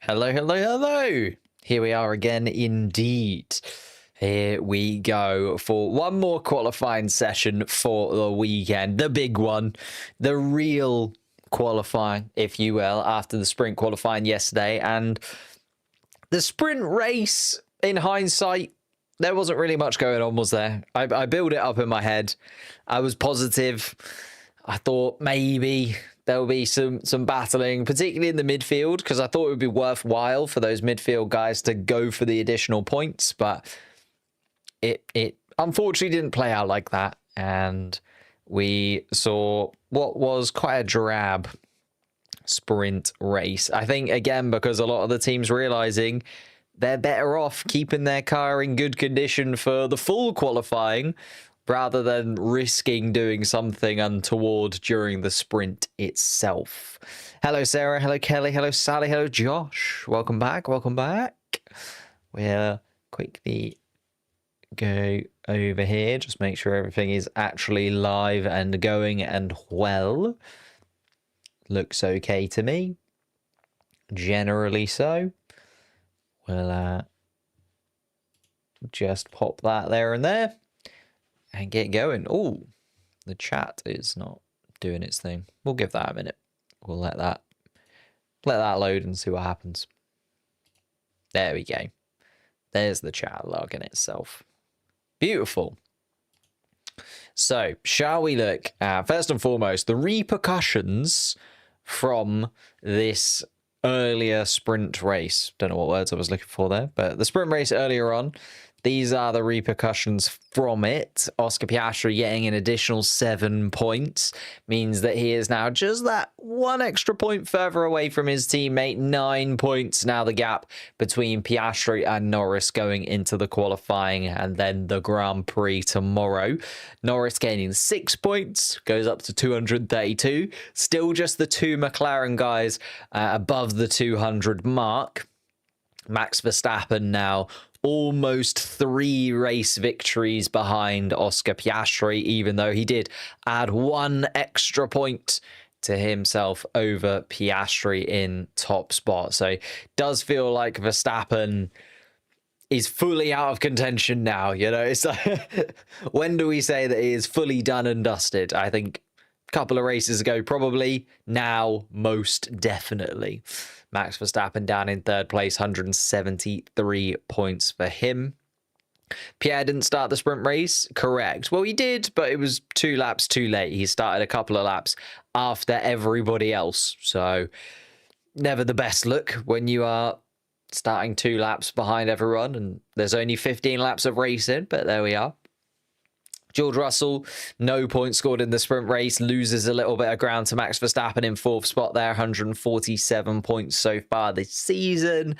Hello, hello, hello. Here we are again indeed. Here we go for one more qualifying session for the weekend. The big one. The real qualifying, if you will, after the sprint qualifying yesterday. And the sprint race, in hindsight, there wasn't really much going on, was there? I built it up in my head. I was positive. I thought maybe there'll be some battling, particularly in the midfield, because I thought it would be worthwhile for those midfield guys to go for the additional points, but it unfortunately didn't play out like that, and we saw what was quite a drab sprint race. I think, again, because a lot of the teams realizing they're better off keeping their car in good condition for the full qualifying rather than risking doing something untoward during the sprint itself. Hello, Sarah. Hello, Kelly. Hello, Sally. Hello, Josh. Welcome back. Welcome back. We'll quickly go over here. Just make sure everything is actually live and going and well. Looks okay to me. Generally so. We'll just pop that there and there. And get going. Oh, the chat is not doing its thing. We'll give that a minute. We'll let that load and see what happens. There we go. There's the chat logging itself. Beautiful. So, shall we look at, first and foremost, the repercussions from this earlier sprint race. Don't know what words I was looking for there, but the sprint race earlier on. These are the repercussions from it. Oscar Piastri getting an additional 7 points means that he is now just that one extra point further away from his teammate. 9 points now the gap between Piastri and Norris going into the qualifying and then the Grand Prix tomorrow. Norris gaining 6 points, goes up to 232. Still just the two McLaren guys above the 200 mark. Max Verstappen now almost 3 race victories behind Oscar Piastri, even though he did add 1 extra point to himself over Piastri in top spot. So it does feel like Verstappen is fully out of contention now. You know, it's like, when do we say that he is fully done and dusted? I think a couple of races ago, probably. Now, most definitely. Max Verstappen down in third place, 173 points for him. Pierre didn't start the sprint race, correct. Well, he did, but it was 2 laps too late. He started a couple of laps after everybody else. So, never the best look when you are starting 2 laps behind everyone. And there's only 15 laps of racing, but there we are. George Russell, no points scored in the sprint race, loses a little bit of ground to Max Verstappen in 4th spot there, 147 points so far this season.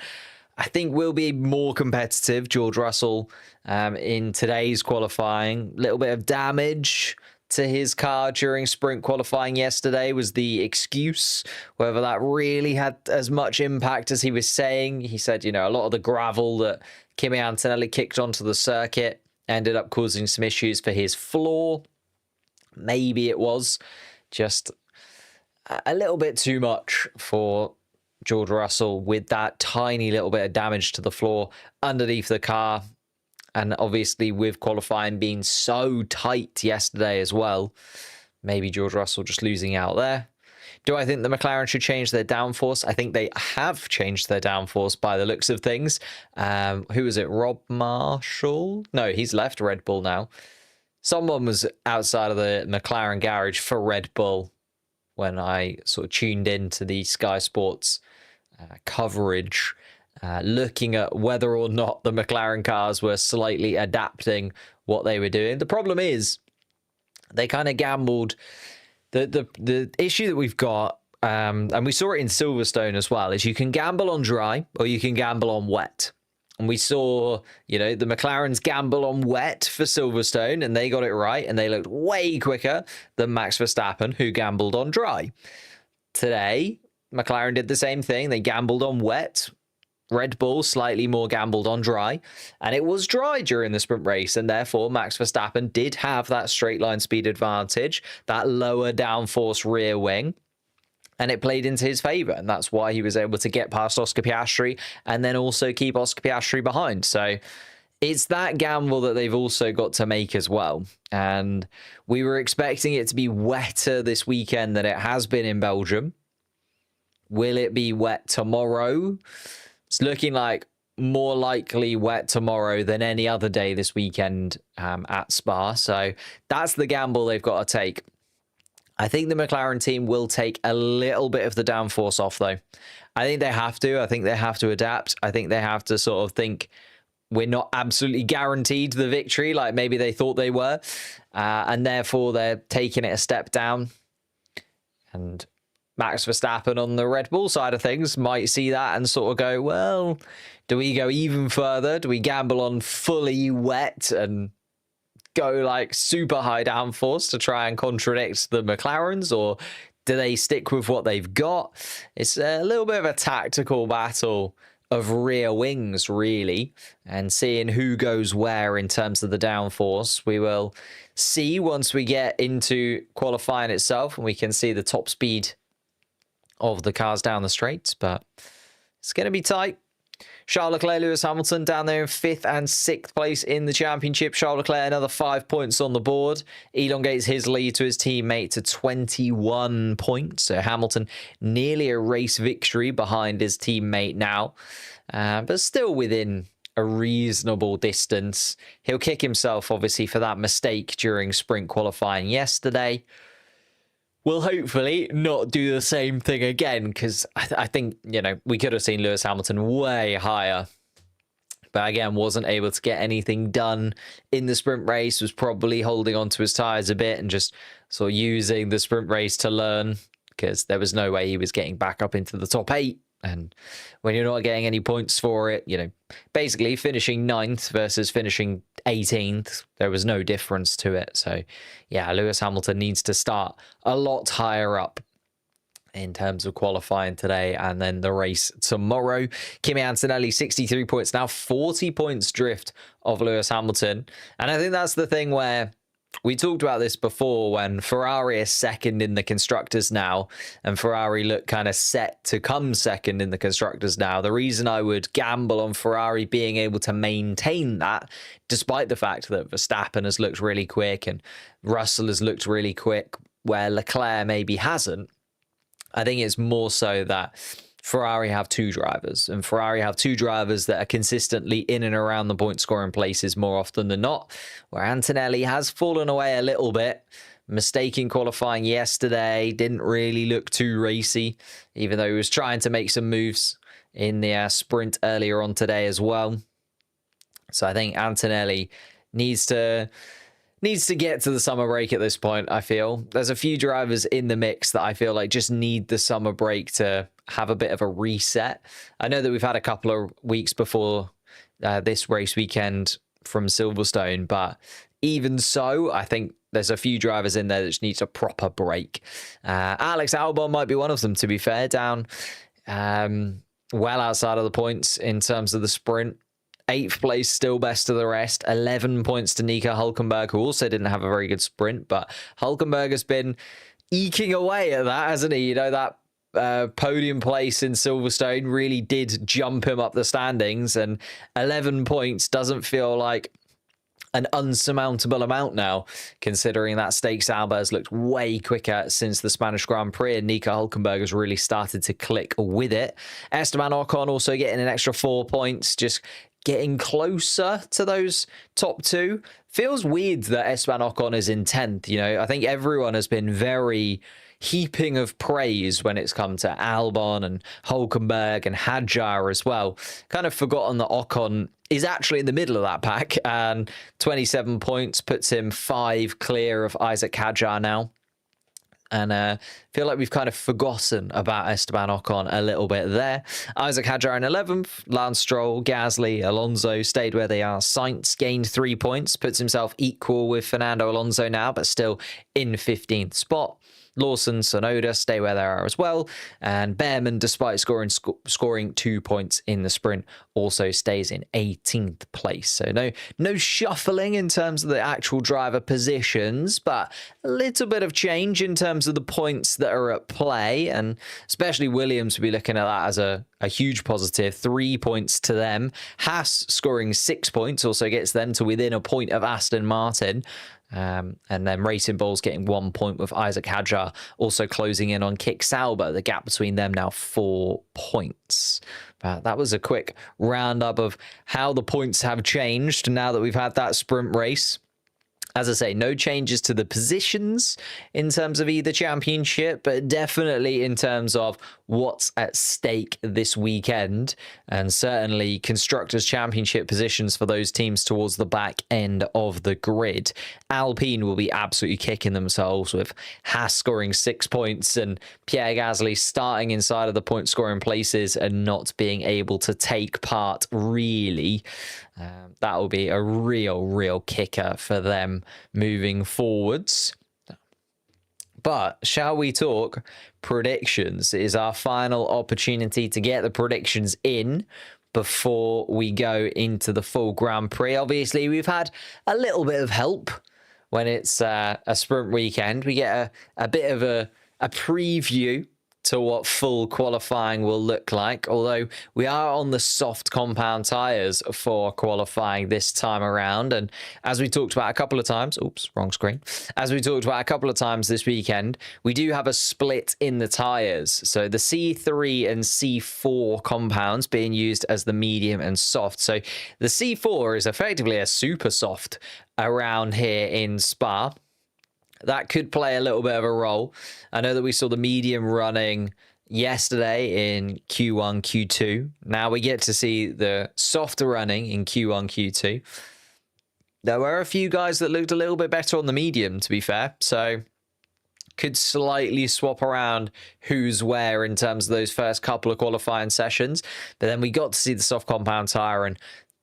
I think will be more competitive, George Russell, in today's qualifying. Little bit of damage to his car during sprint qualifying yesterday was the excuse. Whether that really had as much impact as he was saying. He said, you know, a lot of the gravel that Kimi Antonelli kicked onto the circuit ended up causing some issues for his floor. Maybe it was just a little bit too much for George Russell with that tiny little bit of damage to the floor underneath the car. And obviously with qualifying being so tight yesterday as well, maybe George Russell just losing out there. Do I think the McLaren should change their downforce? I think they have changed their downforce by the looks of things. Who was it? Rob Marshall? No, he's left Red Bull now. Someone was outside of the McLaren garage for Red Bull when I sort of tuned into the Sky Sports coverage, looking at whether or not the McLaren cars were slightly adapting what they were doing. The problem is they kind of gambled. The issue that we've got, and we saw it in Silverstone as well, is you can gamble on dry or you can gamble on wet. And we saw, you know, the McLarens gamble on wet for Silverstone, and they got it right, and they looked way quicker than Max Verstappen, who gambled on dry. Today, McLaren did the same thing. They gambled on wet. Red Bull slightly more gambled on dry, and it was dry during the sprint race, and therefore Max Verstappen did have that straight line speed advantage, that lower downforce rear wing, And it played into his favour, and that's why he was able to get past Oscar Piastri and then also keep Oscar Piastri behind. So it's that gamble that they've also got to make as well. And we were expecting it to be wetter this weekend than it has been in Belgium. Will it be wet tomorrow? It's looking like more likely wet tomorrow than any other day this weekend at Spa. So that's the gamble they've got to take. I think the McLaren team will take a little bit of the downforce off, though. I think they have to. I think they have to adapt. I think they have to sort of think we're not absolutely guaranteed the victory like maybe they thought they were. And therefore, they're taking it a step down. And Max Verstappen on the Red Bull side of things might see that and sort of go, well, do we go even further? Do we gamble on fully wet and go like super high downforce to try and contradict the McLarens, or do they stick with what they've got? It's a little bit of a tactical battle of rear wings, really, and seeing who goes where in terms of the downforce. We will see once we get into qualifying itself and we can see the top speed of the cars down the straights, but it's going to be tight. Charles Leclerc, Lewis Hamilton down there in 5th and 6th place in the championship. Charles Leclerc, another 5 points on the board. Elongates his lead to his teammate to 21 points. So Hamilton nearly a race victory behind his teammate now, but still within a reasonable distance. He'll kick himself, obviously, for that mistake during sprint qualifying yesterday. Will hopefully not do the same thing again, because I think, you know, we could have seen Lewis Hamilton way higher, but again, wasn't able to get anything done in the sprint race, was probably holding on to his tyres a bit and just sort of using the sprint race to learn, because there was no way he was getting back up into the top 8. And when you're not getting any points for it, you know, basically finishing 9th versus finishing 18th, there was no difference to it. So, yeah, Lewis Hamilton needs to start a lot higher up in terms of qualifying today and then the race tomorrow. Kimi Antonelli, 63 points now, 40 points drift of Lewis Hamilton. And I think that's the thing where we talked about this before, when Ferrari is second in the Constructors now, and Ferrari look kind of set to come second in the Constructors now. The reason I would gamble on Ferrari being able to maintain that, despite the fact that Verstappen has looked really quick and Russell has looked really quick, where Leclerc maybe hasn't, I think it's more so that Ferrari have 2 drivers, and Ferrari have 2 drivers that are consistently in and around the point scoring places more often than not, where Antonelli has fallen away a little bit. Mistake in qualifying yesterday, didn't really look too racy, even though he was trying to make some moves in the sprint earlier on today as well. So I think Antonelli needs to get to the summer break at this point, I feel. There's a few drivers in the mix that I feel like just need the summer break to have a bit of a reset. I know that we've had a couple of weeks before this race weekend from Silverstone, but even so, I think there's a few drivers in there that just needs a proper break. Alex Albon might be one of them, to be fair, down well outside of the points in terms of the sprint. 8th place, still best of the rest. 11 points to Nico Hülkenberg, who also didn't have a very good sprint, but Hülkenberg has been eking away at that, hasn't he? You know, that podium place in Silverstone really did jump him up the standings, and 11 points doesn't feel like an unsurmountable amount now, considering that Stakes Sauber has looked way quicker since the Spanish Grand Prix, and Nico Hülkenberg has really started to click with it. Esteban Ocon also getting an extra 4 points, just getting closer to those top 2. Feels weird that Esteban Ocon is in 10th. You know, I think everyone has been very heaping of praise when it's come to Albon and Hülkenberg and Hadjar as well. Kind of forgotten that Ocon is actually in the middle of that pack, and 27 points puts him 5 clear of Isaac Hadjar now. And I feel like we've kind of forgotten about Esteban Ocon a little bit there. Isaac Hadjar in 11th. Lance Stroll, Gasly, Alonso stayed where they are. Sainz gained 3 points, puts himself equal with Fernando Alonso now, but still in 15th spot. Lawson, Sonoda stay where they are as well. And Behrman, despite scoring 2 points in the sprint, also stays in 18th place. So no shuffling in terms of the actual driver positions, but a little bit of change in terms of the points that are at play. And especially Williams will be looking at that as a huge positive. 3 points to them. Haas scoring 6 points also gets them to within a point of Aston Martin. And then Racing Bulls getting 1 point with Isaac Hadjar also closing in on Kick Sauber. The gap between them now 4 points. But that was a quick roundup of how the points have changed now that we've had that sprint race. As I say, no changes to the positions in terms of either championship, but definitely in terms of what's at stake this weekend, and certainly Constructors' Championship positions for those teams towards the back end of the grid. Alpine will be absolutely kicking themselves with Haas scoring 6 points and Pierre Gasly starting inside of the point-scoring places and not being able to take part, really. That will be a real kicker for them moving forwards. But shall we talk predictions? It is our final opportunity to get the predictions in before we go into the full Grand Prix. Obviously, we've had a little bit of help when it's a sprint weekend. We get a bit of a preview to what full qualifying will look like, although we are on the soft compound tyres for qualifying this time around. And as we talked about a couple of times, wrong screen. As we talked about a couple of times this weekend, we do have a split in the tyres. So the C3 and C4 compounds being used as the medium and soft. So the C4 is effectively a super soft around here in Spa. That could play a little bit of a role. I know that we saw the medium running yesterday in Q1, Q2. Now we get to see the softer running in Q1, Q2. There were a few guys that looked a little bit better on the medium, to be fair. So could slightly swap around who's where in terms of those first couple of qualifying sessions. But then we got to see the soft compound tyre, and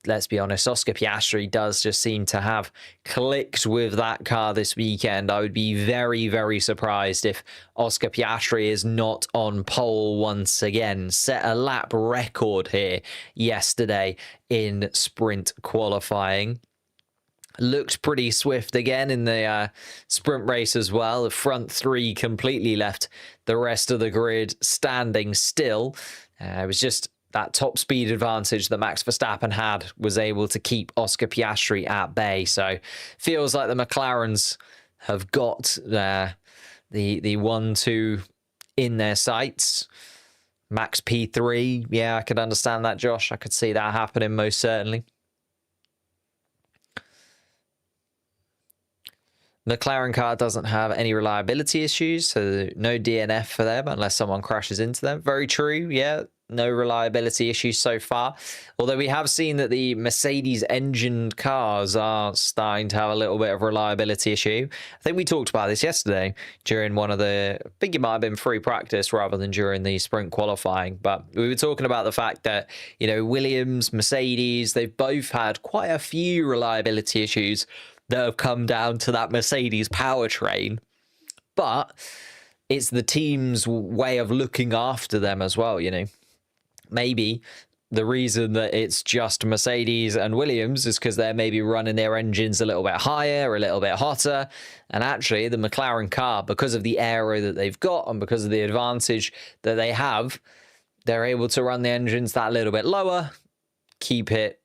let's be honest, Oscar Piastri does just seem to have clicked with that car this weekend. I would be very surprised if Oscar Piastri is not on pole once again. Set a lap record here yesterday in sprint qualifying. Looked pretty swift again in the sprint race as well. The front three completely left the rest of the grid standing still. It was just that top speed advantage that Max Verstappen had was able to keep Oscar Piastri at bay. So feels like the McLarens have got the 1-2 in their sights. Max P3, yeah, I could understand that, Josh. I could see that happening most certainly. McLaren car doesn't have any reliability issues, so no DNF for them unless someone crashes into them. Very true, yeah. No reliability issues so far. Although we have seen that the Mercedes engined cars are starting to have a little bit of reliability issue. I think we talked about this yesterday during one of the, I think it might have been free practice rather than during the sprint qualifying. But we were talking about the fact that, you know, Williams, Mercedes, they've both had quite a few reliability issues that have come down to that Mercedes powertrain. But it's the team's way of looking after them as well, you know. Maybe the reason that it's just Mercedes and Williams is because they're maybe running their engines a little bit higher, a little bit hotter. And actually, the McLaren car, because of the aero that they've got and because of the advantage that they have, they're able to run the engines that little bit lower, keep it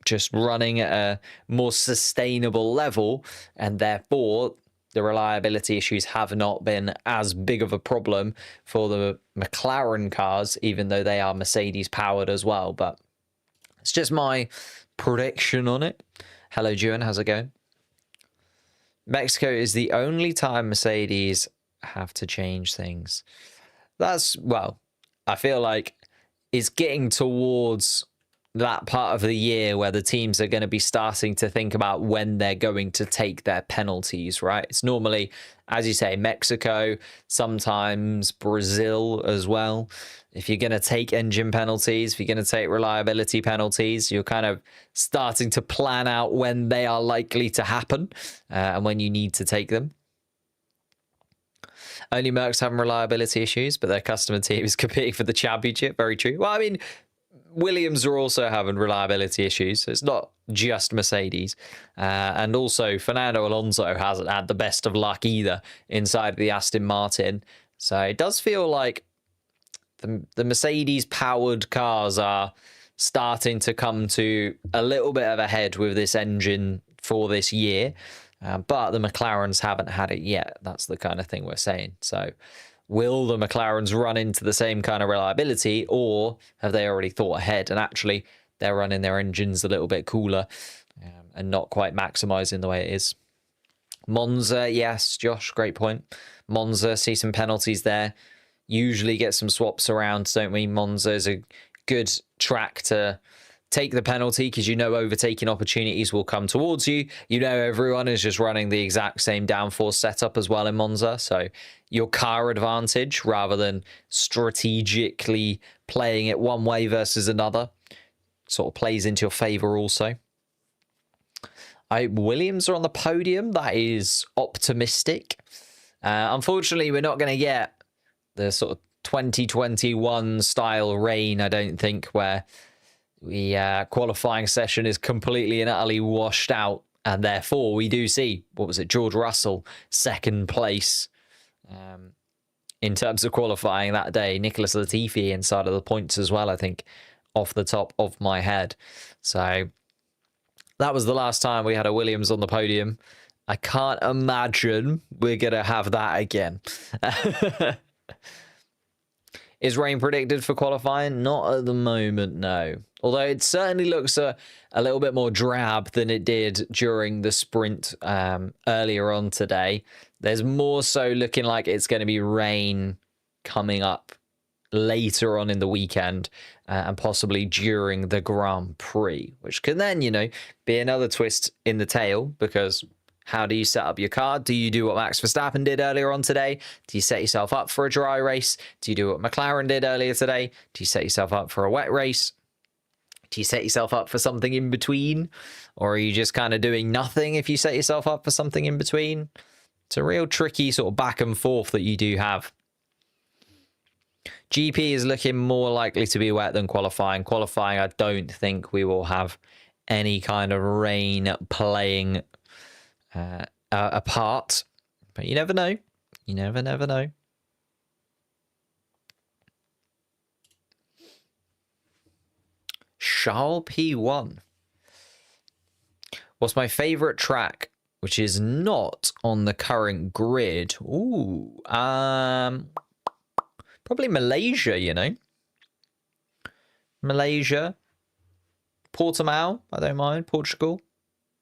just running at a more sustainable level, and therefore the reliability issues have not been as big of a problem for the McLaren cars, even though they are Mercedes powered as well. But it's just my prediction on it. Hello, Juan. How's it going? Mexico is the only time Mercedes have to change things. That's, well, I feel like it's getting towards that part of the year where the teams are going to be starting to think about when they're going to take their penalties, right? It's normally, as you say, Mexico, sometimes Brazil as well. If you're going to take engine penalties, if you're going to take reliability penalties, you're kind of starting to plan out when they are likely to happen and when you need to take them. Only Mercs having reliability issues, but their customer team is competing for the championship. Very true. Well, I mean, Williams are also having reliability issues. So it's not just Mercedes. And also, Fernando Alonso hasn't had the best of luck either inside the Aston Martin. So it does feel like the Mercedes-powered cars are starting to come to a little bit of a head with this engine for this year. But the McLarens haven't had it yet. That's the kind of thing we're saying. So will the McLarens run into the same kind of reliability, or have they already thought ahead and actually they're running their engines a little bit cooler and not quite maximizing the way it is? Monza, yes, Josh, great point. Monza, see some penalties there. Usually get some swaps around, don't we? Monza is a good track to take the penalty because you know overtaking opportunities will come towards you. You know everyone is just running the exact same downforce setup as well in Monza. So your car advantage, rather than strategically playing it one way versus another, sort of plays into your favor also. Williams are on the podium. That is optimistic. Unfortunately, we're not going to get the sort of 2021 style rain, I don't think, where the qualifying session is completely and utterly washed out, and therefore we do see, what was it, George Russell, second place in terms of qualifying that day. Nicholas Latifi inside of the points as well, I think, off the top of my head. So that was the last time we had a Williams on the podium. I can't imagine we're going to have that again. Is rain predicted for qualifying? Not at the moment, no. Although it certainly looks a little bit more drab than it did during the sprint earlier on today. There's more so looking like it's going to be rain coming up later on in the weekend and possibly during the Grand Prix, which can then, you know, be another twist in the tail, because how do you set up your car? Do you do what Max Verstappen did earlier on today? Do you set yourself up for a dry race? Do you do what McLaren did earlier today? Do you set yourself up for a wet race? Do you set yourself up for something in between? Or are you just kind of doing nothing if you set yourself up for something in between? It's a real tricky sort of back and forth that you do have. GP is looking more likely to be wet than qualifying. Qualifying, I don't think we will have any kind of rain playing a part, but you never know. You never know. Charles P1. What's my favorite track, which is not on the current grid? Ooh, probably Malaysia, you know. Malaysia. Portimao, I don't mind. Portugal.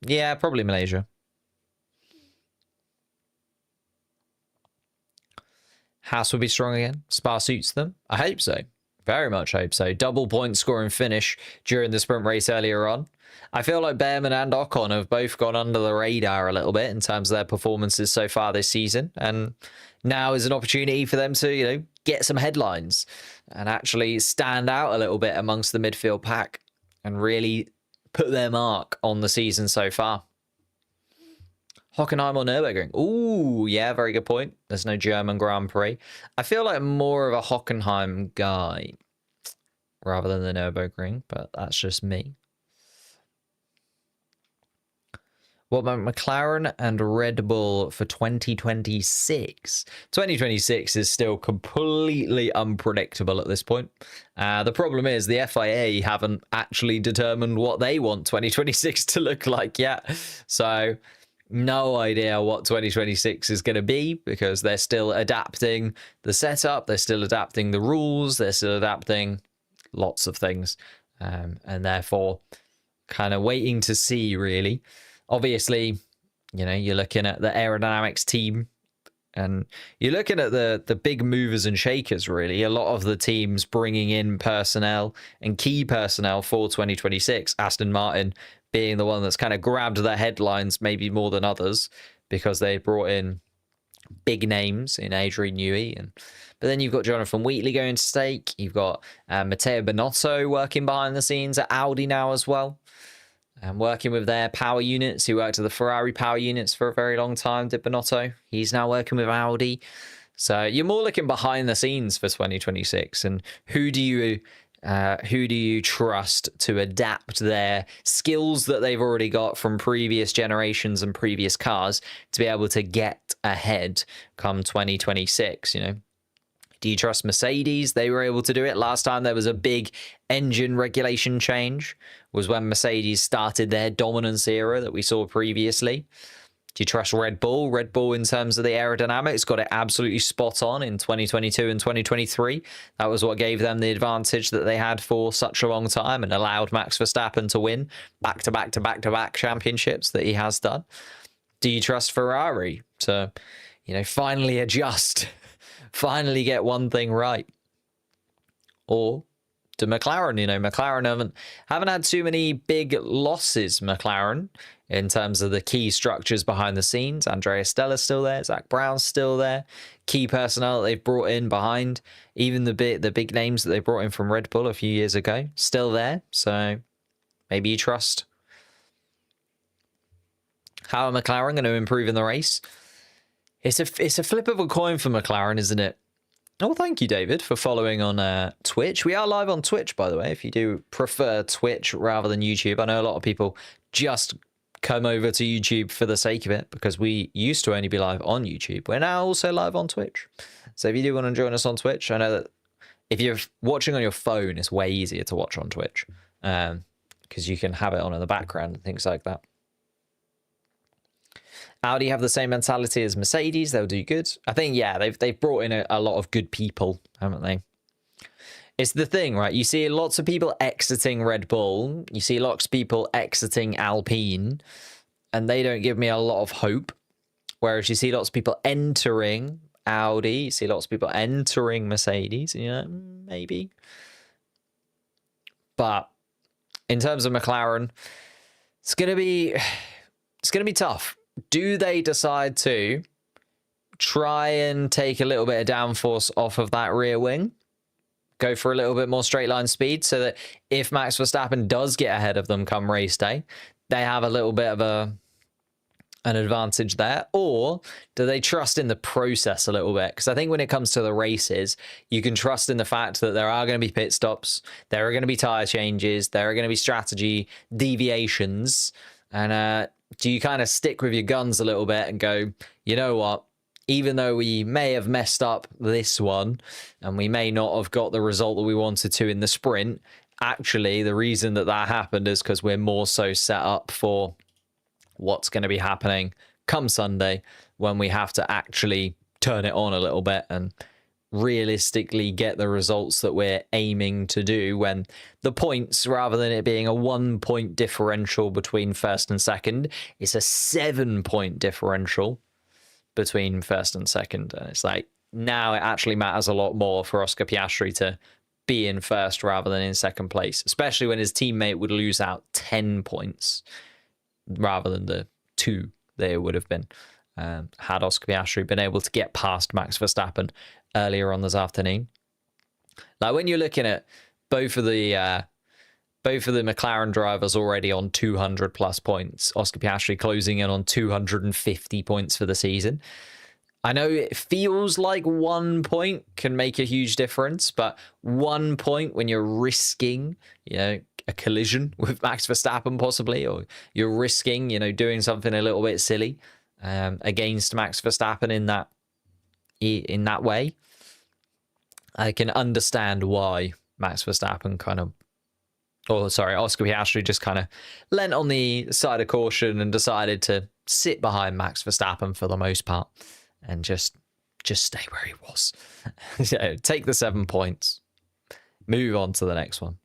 Yeah, probably Malaysia. Haas will be strong again. Spa suits them. I hope so. Very much hope so. Double point scoring finish during the sprint race earlier on. I feel like Behrman and Ocon have both gone under the radar a little bit in terms of their performances so far this season. And now is an opportunity for them to, you know, get some headlines and actually stand out a little bit amongst the midfield pack and really put their mark on the season so far. Hockenheim or Nürburgring? Ooh, yeah, very good point. There's no German Grand Prix. I feel like more of a Hockenheim guy rather than the Nürburgring, but that's just me. What about McLaren and Red Bull for 2026? 2026 is still completely unpredictable at this point. The problem is the FIA haven't actually determined what they want 2026 to look like yet. So no idea what 2026 is going to be, because they're still adapting the setup, they're still adapting the rules, they're still adapting lots of things, and therefore kind of waiting to see, really. Obviously, you know, you're looking at the aerodynamics team and you're looking at the big movers and shakers, really. A lot of the teams bringing in personnel and key personnel for 2026, Aston Martin being the one that's kind of grabbed the headlines maybe more than others, because they brought in big names in Adrian Newey. But then you've got Jonathan Wheatley going to stake. You've got Matteo Binotto working behind the scenes at Audi now as well. And working with their power units. He worked at the Ferrari power units for a very long time, did Binotto. He's now working with Audi. So you're more looking behind the scenes for 2026, and who do you trust to adapt their skills that they've already got from previous generations and previous cars to be able to get ahead come 2026, you know? Do you trust Mercedes? They were able to do it. Last time there was a big engine regulation change was when Mercedes started their dominance era that we saw previously. Do you trust Red Bull? Red Bull, in terms of the aerodynamics, got it absolutely spot on in 2022 and 2023. That was what gave them the advantage that they had for such a long time and allowed Max Verstappen to win back-to-back championships that he has done. Do you trust Ferrari to, you know, finally adjust, finally get one thing right? Or to McLaren, you know, McLaren haven't had too many big losses, McLaren, in terms of the key structures behind the scenes. Andrea Stella's still there, Zach Brown's still there. Key personnel that they've brought in behind, even the big names that they brought in from Red Bull a few years ago, still there. So maybe you trust. How are McLaren going to improve in the race? It's a flip of a coin for McLaren, isn't it? Oh, thank you, David, for following on Twitch. We are live on Twitch, by the way, if you do prefer Twitch rather than YouTube. I know a lot of people just come over to YouTube for the sake of it because we used to only be live on YouTube. We're now also live on Twitch. So if you do want to join us on Twitch, I know that if you're watching on your phone, it's way easier to watch on Twitch because you can have it on in the background and things like that. Audi have the same mentality as Mercedes. They'll do good. I think, yeah, they've brought in a lot of good people, haven't they? It's the thing, right? You see lots of people exiting Red Bull. You see lots of people exiting Alpine, and they don't give me a lot of hope. Whereas you see lots of people entering Audi. You see lots of people entering Mercedes. You know, maybe. But in terms of McLaren, it's gonna be tough. Do they decide to try and take a little bit of downforce off of that rear wing? Go for a little bit more straight line speed so that if Max Verstappen does get ahead of them come race day, they have a little bit of an advantage there? Or do they trust in the process a little bit? Because I think when it comes to the races, you can trust in the fact that there are going to be pit stops, there are going to be tyre changes, there are going to be strategy deviations, and do you kind of stick with your guns a little bit and go, you know what, even though we may have messed up this one and we may not have got the result that we wanted to in the sprint, actually the reason that happened is because we're more so set up for what's going to be happening come Sunday when we have to actually turn it on a little bit and realistically get the results that we're aiming to do, when the points, rather than it being a 1 point differential between first and second, it's a 7 point differential between first and second. And it's like, now it actually matters a lot more for Oscar Piastri to be in first rather than in second place, especially when his teammate would lose out 10 points rather than the 2 they would have been had Oscar Piastri been able to get past Max Verstappen earlier on this afternoon. Like when you're looking at both of the McLaren drivers already on 200 plus points, Oscar Piastri closing in on 250 points for the season. I know it feels like 1 point can make a huge difference, but 1 point when you're risking, you know, a collision with Max Verstappen possibly, or you're risking, you know, doing something a little bit silly against Max Verstappen in that way, I can understand why Max Verstappen Oscar Piastri just kind of leant on the side of caution and decided to sit behind Max Verstappen for the most part and just stay where he was. So, take the 7 points, move on to the next one.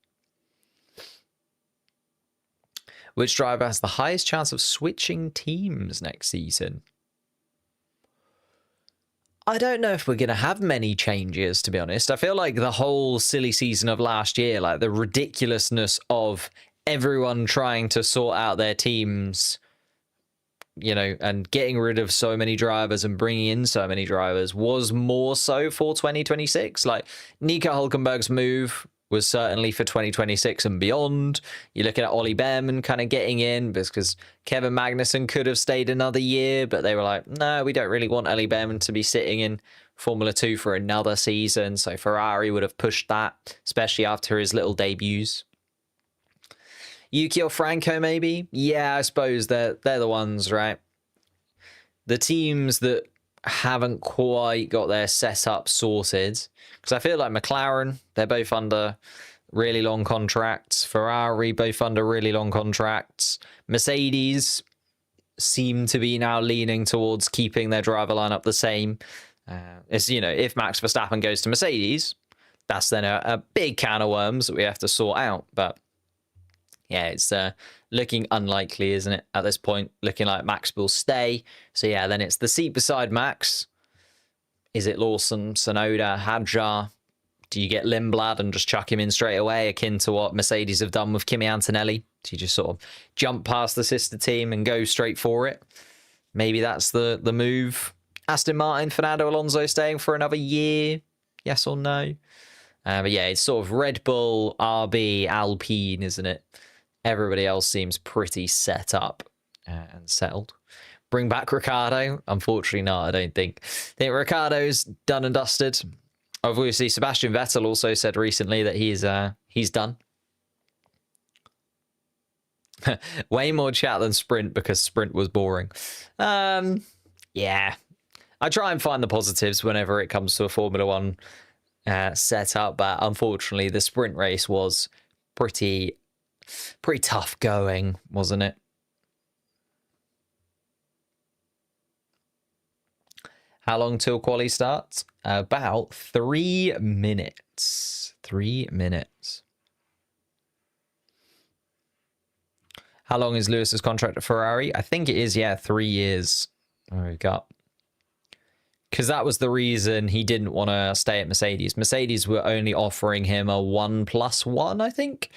Which driver has the highest chance of switching teams next season? I don't know if we're going to have many changes, to be honest. I feel like the whole silly season of last year, like the ridiculousness of everyone trying to sort out their teams, you know, and getting rid of so many drivers and bringing in so many drivers was more so for 2026. Like Nico Hülkenberg's move was certainly for 2026 and beyond. You're looking at Ollie Behrman kind of getting in because Kevin Magnussen could have stayed another year, but they were like, no, we don't really want Ollie Behrman to be sitting in Formula 2 for another season, so Ferrari would have pushed that, especially after his little debuts. Yuki or Franco, maybe? Yeah, I suppose they're the ones, right? The teams that haven't quite got their setup sorted, because I feel like McLaren, they're both under really long contracts. Ferrari, both under really long contracts. Mercedes seem to be now leaning towards keeping their driver lineup the same. It's, you know, if Max Verstappen goes to Mercedes, that's then a big can of worms that we have to sort out. But yeah, it's looking unlikely, isn't it, at this point? Looking like Max will stay. So yeah, then it's the seat beside Max. Is it Lawson, Tsunoda, Hadjar? Do you get Lindblad and just chuck him in straight away, akin to what Mercedes have done with Kimi Antonelli? Do you just sort of jump past the sister team and go straight for it? Maybe that's the move. Aston Martin, Fernando Alonso staying for another year? Yes or no? But yeah, it's sort of Red Bull, RB, Alpine, isn't it? Everybody else seems pretty set up and settled. Bring back Ricciardo? Unfortunately not, I don't think. I think Ricciardo's done and dusted. Obviously, Sebastian Vettel also said recently that he's done. Way more chat than Sprint because Sprint was boring. Yeah. I try and find the positives whenever it comes to a Formula One setup, but unfortunately the sprint race was pretty tough going, wasn't it? How long till quali starts? About 3 minutes. 3 minutes. How long is Lewis's contract at Ferrari? I think it is, yeah, 3 years. There we go. Because that was the reason he didn't want to stay at Mercedes. Mercedes were only offering him a 1+1, I think.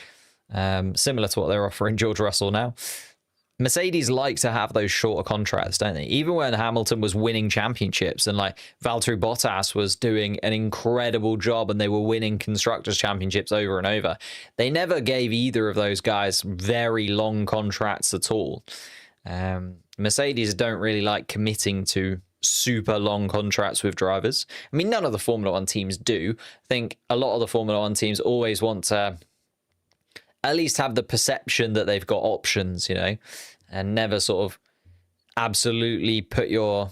Similar to what they're offering George Russell now. Mercedes like to have those shorter contracts, don't they? Even when Hamilton was winning championships and like Valtteri Bottas was doing an incredible job and they were winning Constructors' Championships over and over, they never gave either of those guys very long contracts at all. Mercedes don't really like committing to super long contracts with drivers. I mean, none of the Formula One teams do. I think a lot of the Formula One teams always want to at least have the perception that they've got options, you know, and never sort of absolutely put your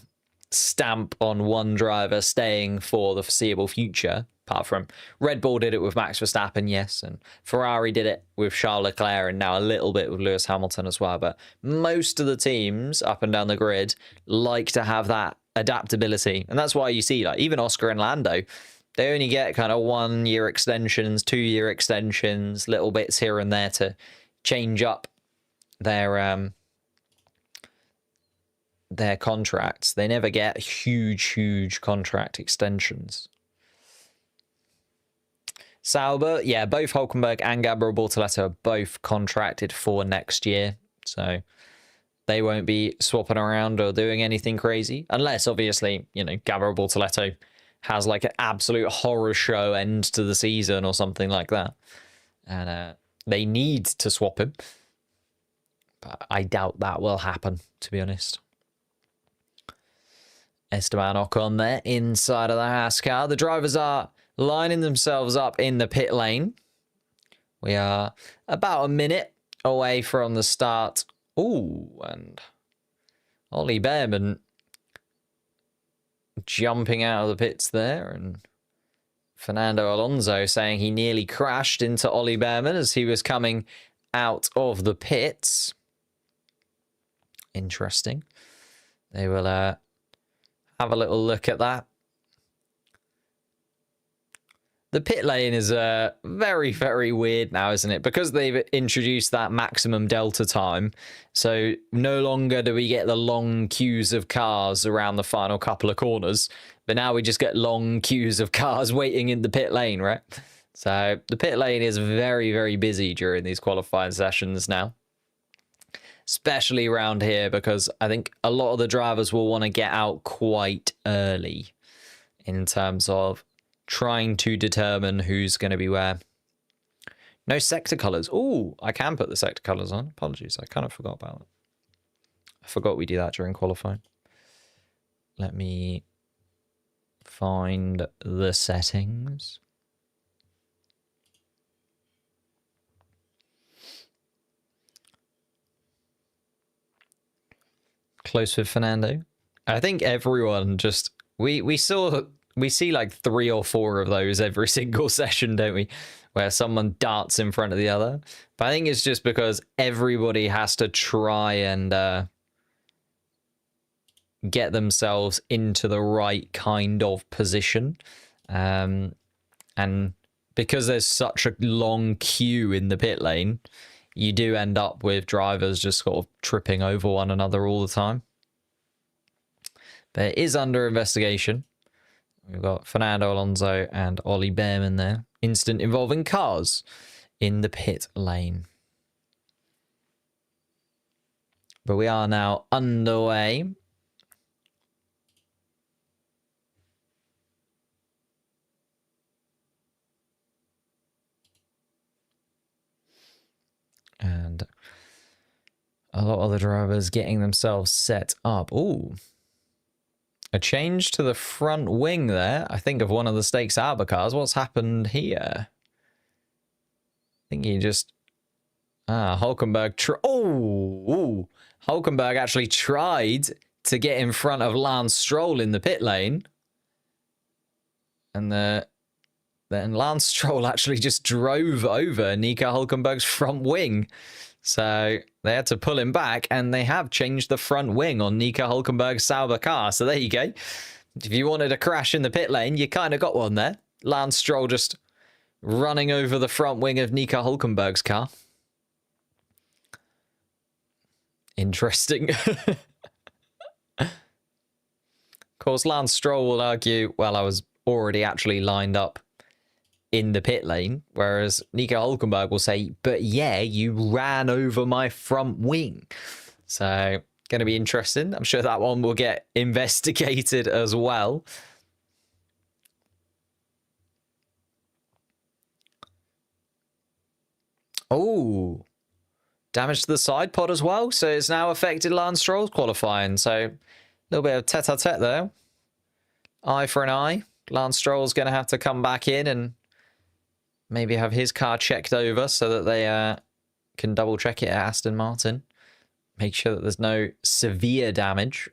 stamp on one driver staying for the foreseeable future. Apart from Red Bull did it with Max Verstappen, yes, and Ferrari did it with Charles Leclerc and now a little bit with Lewis Hamilton as well. But most of the teams up and down the grid like to have that adaptability. And that's why you see, like, even Oscar and Lando, they only get kind of 1 year extensions, 2 year extensions, little bits here and there to change up their contracts. They never get huge contract extensions. Sauber, yeah, both Hülkenberg and Gabriel Bortoleto are both contracted for next year. So they won't be swapping around or doing anything crazy. Unless, obviously, you know, Gabriel Bortoleto has like an absolute horror show end to the season or something like that. And they need to swap him. But I doubt that will happen, to be honest. Esteban Ocon there inside of the Haas car. The drivers are lining themselves up in the pit lane. We are about a minute away from the start. Ooh, and Ollie Behrman jumping out of the pits there, and Fernando Alonso saying he nearly crashed into Ollie Behrman as he was coming out of the pits. Interesting. They will have a little look at that. The pit lane is very weird now, isn't it? Because they've introduced that maximum delta time. So no longer do we get the long queues of cars around the final couple of corners. But now we just get long queues of cars waiting in the pit lane, right? So the pit lane is very busy during these qualifying sessions now. Especially around here, because I think a lot of the drivers will want to get out quite early in terms of trying to determine who's going to be where. No sector colours. Oh, I can put the sector colours on. Apologies, I kind of forgot about it. I forgot we do that during qualifying. Let me Find the settings. Close with Fernando. I think everyone just we see like 3 or 4 of those every single session, don't we? Where someone darts in front of the other. But I think it's just because everybody has to try and get themselves into the right kind of position. And because there's such a long queue in the pit lane, you do end up with drivers just sort of tripping over one another all the time. But it is under investigation. We've got Fernando Alonso and Ollie Behrman there. Incident involving cars in the pit lane. But we are now underway. And a lot of the drivers getting themselves set up. Ooh. A change to the front wing there, I think, of one of the Stakes Albert cars. What's happened here? I think he just... Hulkenberg... Hulkenberg actually tried to get in front of Lance Stroll in the pit lane. And then Lance Stroll actually just drove over Nico Hulkenberg's front wing. So they had to pull him back, and they have changed the front wing on Nico Hulkenberg's Sauber car. So there you go. If you wanted a crash in the pit lane, you kind of got one there. Lance Stroll just running over the front wing of Nico Hulkenberg's car. Interesting. Of course, Lance Stroll will argue, well, I was already actually lined up in the pit lane, whereas Nico Hulkenberg will say, but yeah, you ran over my front wing. So, going to be interesting. I'm sure that one will get investigated as well. Oh, damage to the side pod as well. So it's now affected Lance Stroll's qualifying. So a little bit of tete-a-tete there. Eye for an eye. Lance Stroll's going to have to come back in and maybe have his car checked over so that they can double check it at Aston Martin. Make sure that there's no severe damage.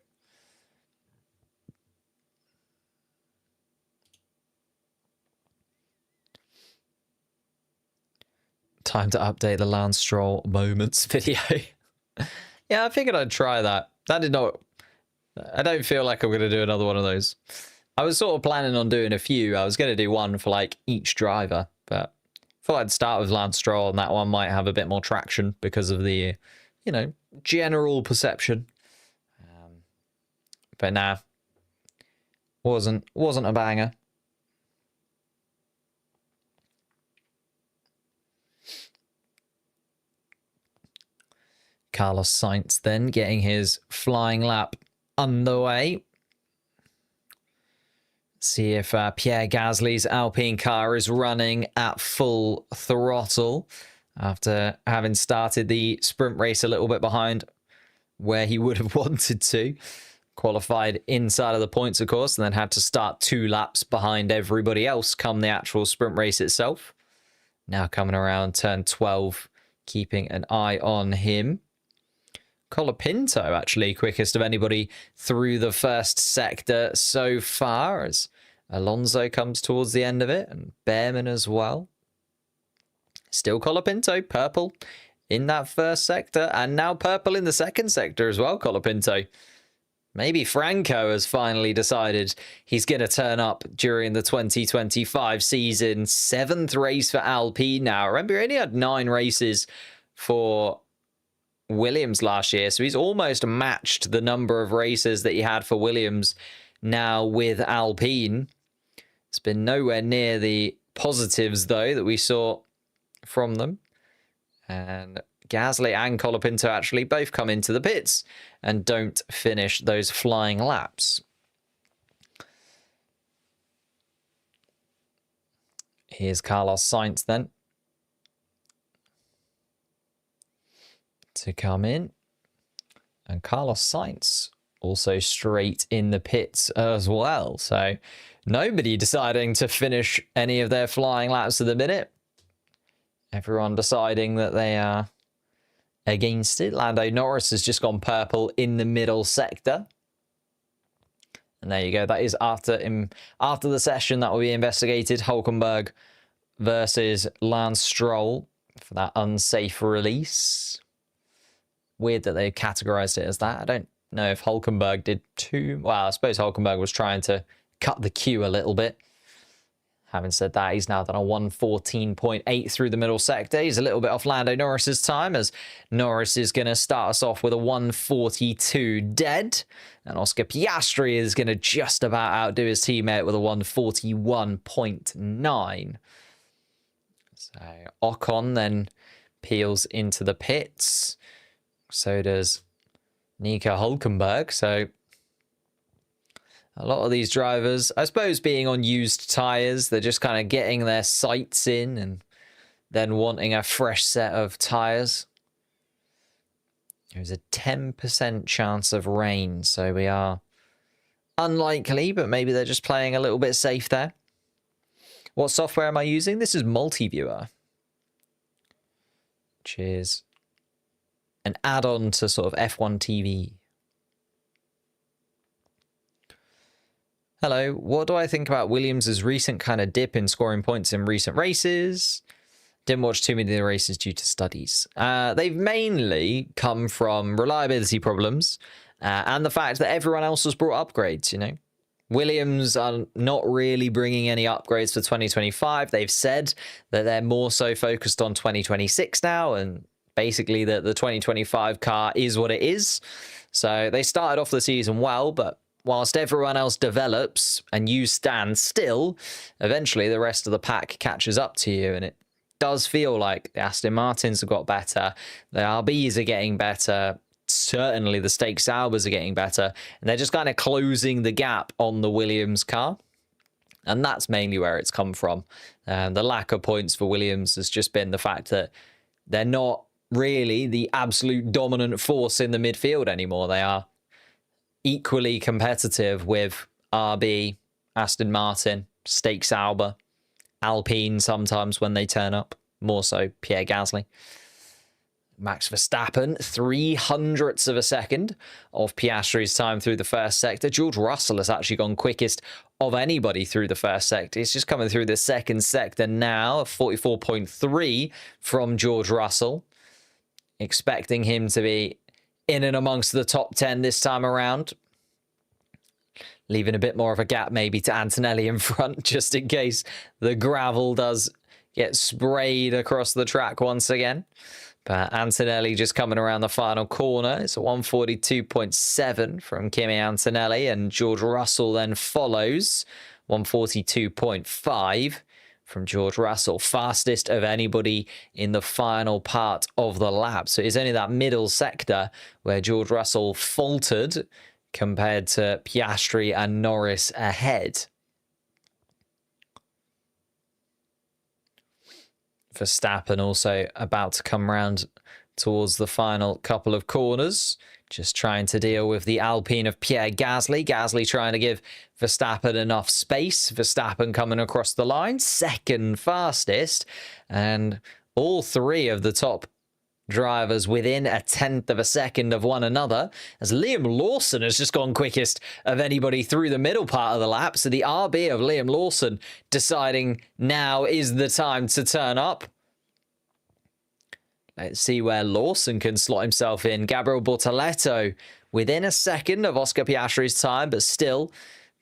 Time to update the Lance Stroll moments video. Yeah, I figured I'd try that. That did not... I don't feel like I'm going to do another one of those. I was sort of planning on doing a few. I was going to do one for like each driver, but I thought I'd start with Lance Stroll, and that one might have a bit more traction because of the, you know, general perception. But nah, wasn't a banger. Carlos Sainz then getting his flying lap underway. See if Pierre Gasly's Alpine car is running at full throttle after having started the sprint race a little bit behind where he would have wanted to. Qualified inside of the points, of course, and then had to start 2 laps behind everybody else come the actual sprint race itself. Now coming around turn 12, keeping an eye on him. Colapinto, actually, quickest of anybody through the first sector so far, as Alonso comes towards the end of it, and Behrman as well. Still Colapinto, purple in that first sector, and now purple in the second sector as well, Colapinto. Maybe Franco has finally decided he's going to turn up during the 2025 season. 7th race for Alpine now. Remember, he only had 9 races for Williams last year, so he's almost matched the number of races that he had for Williams now with Alpine. It's been nowhere near the positives, though, that we saw from them. And Gasly and Colapinto actually both come into the pits and don't finish those flying laps. Here's Carlos Sainz then to come in. And Carlos Sainz also straight in the pits as well. So nobody deciding to finish any of their flying laps at the minute. Everyone deciding that they are against it. Lando Norris has just gone purple in the middle sector. And there you go. That is after the session that will be investigated. Hulkenberg versus Lance Stroll for that unsafe release. Weird that they categorized it as that. I don't know if Hulkenberg did too... Well, I suppose Hulkenberg was trying to cut the queue a little bit. Having said that, he's now done a 1:14.8 through the middle sector. He's a little bit off Lando Norris's time, as Norris is going to start us off with a 1:42 dead. And Oscar Piastri is going to just about outdo his teammate with a 1:41.9. So Ocon then peels into the pits. So does Nico Hulkenberg. So a lot of these drivers, I suppose, being on used tyres, they're just kind of getting their sights in and then wanting a fresh set of tyres. There's a 10% chance of rain, so we are unlikely, but maybe they're just playing a little bit safe there. What software am I using? This is Multiviewer, which is an add-on to sort of F1 TV. Hello, what do I think about Williams' recent kind of dip in scoring points in recent races? Didn't watch too many of the races due to studies. They've mainly come from reliability problems and the fact that everyone else has brought upgrades, you know. Williams are not really bringing any upgrades for 2025. They've said that they're more so focused on 2026 now, and basically that the 2025 car is what it is. So they started off the season well, but whilst everyone else develops and you stand still, eventually the rest of the pack catches up to you. And it does feel like the Aston Martins have got better. The RBs are getting better. Certainly the Stake Saubers are getting better. And they're just kind of closing the gap on the Williams car. And that's mainly where it's come from. The lack of points for Williams has just been the fact that they're not really the absolute dominant force in the midfield anymore. They are equally competitive with RB, Aston Martin, Stake Sauber, Alpine sometimes when they turn up, more so Pierre Gasly. Max Verstappen, 0.03 of a second of Piastri's time through the first sector. George Russell has actually gone quickest of anybody through the first sector. He's just coming through the second sector now, 44.3 from George Russell. Expecting him to be in and amongst the top 10 this time around. Leaving a bit more of a gap maybe to Antonelli in front, just in case the gravel does get sprayed across the track once again. But Antonelli just coming around the final corner. It's a 1:42.7 from Kimi Antonelli, and George Russell then follows 1:42.5 from George Russell. Fastest of anybody in the final part of the lap. So it's only that middle sector where George Russell faltered compared to Piastri and Norris ahead. Verstappen also about to come round towards the final couple of corners. Just trying to deal with the Alpine of Pierre Gasly. Gasly trying to give Verstappen enough space. Verstappen coming across the line, second fastest. And all three of the top drivers within 1/10 of a second of one another, as Liam Lawson has just gone quickest of anybody through the middle part of the lap. So the RB of Liam Lawson deciding now is the time to turn up. Let's see where Lawson can slot himself in. Gabriel Bortoleto within a second of Oscar Piastri's time, but still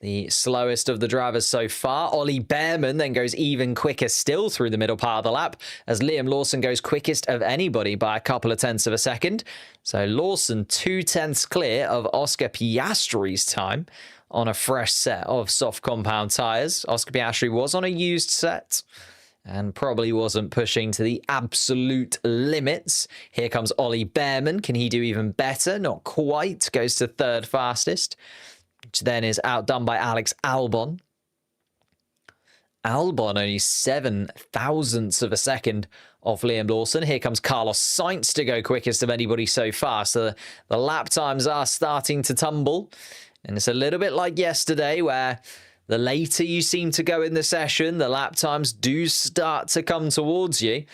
the slowest of the drivers so far. Ollie Behrman then goes even quicker still through the middle part of the lap, as Liam Lawson goes quickest of anybody by a couple of tenths of a second. So Lawson 0.2 clear of Oscar Piastri's time on a fresh set of soft compound tyres. Oscar Piastri was on a used set and probably wasn't pushing to the absolute limits. Here comes Ollie Behrman. Can he do even better? Not quite. Goes to third fastest, which then is outdone by Alex Albon. Albon only 7 thousandths of a second off Liam Lawson. Here comes Carlos Sainz to go quickest of anybody so far. So the lap times are starting to tumble. And it's a little bit like yesterday where the later you seem to go in the session, the lap times do start to come towards you.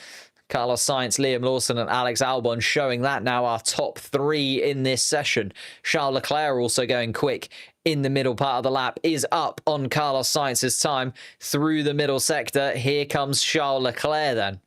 Carlos Sainz, Liam Lawson and Alex Albon showing that now our top 3 in this session. Charles Leclerc also going quick in the middle part of the lap, is up on Carlos Sainz's time through the middle sector. Here comes Charles Leclerc then.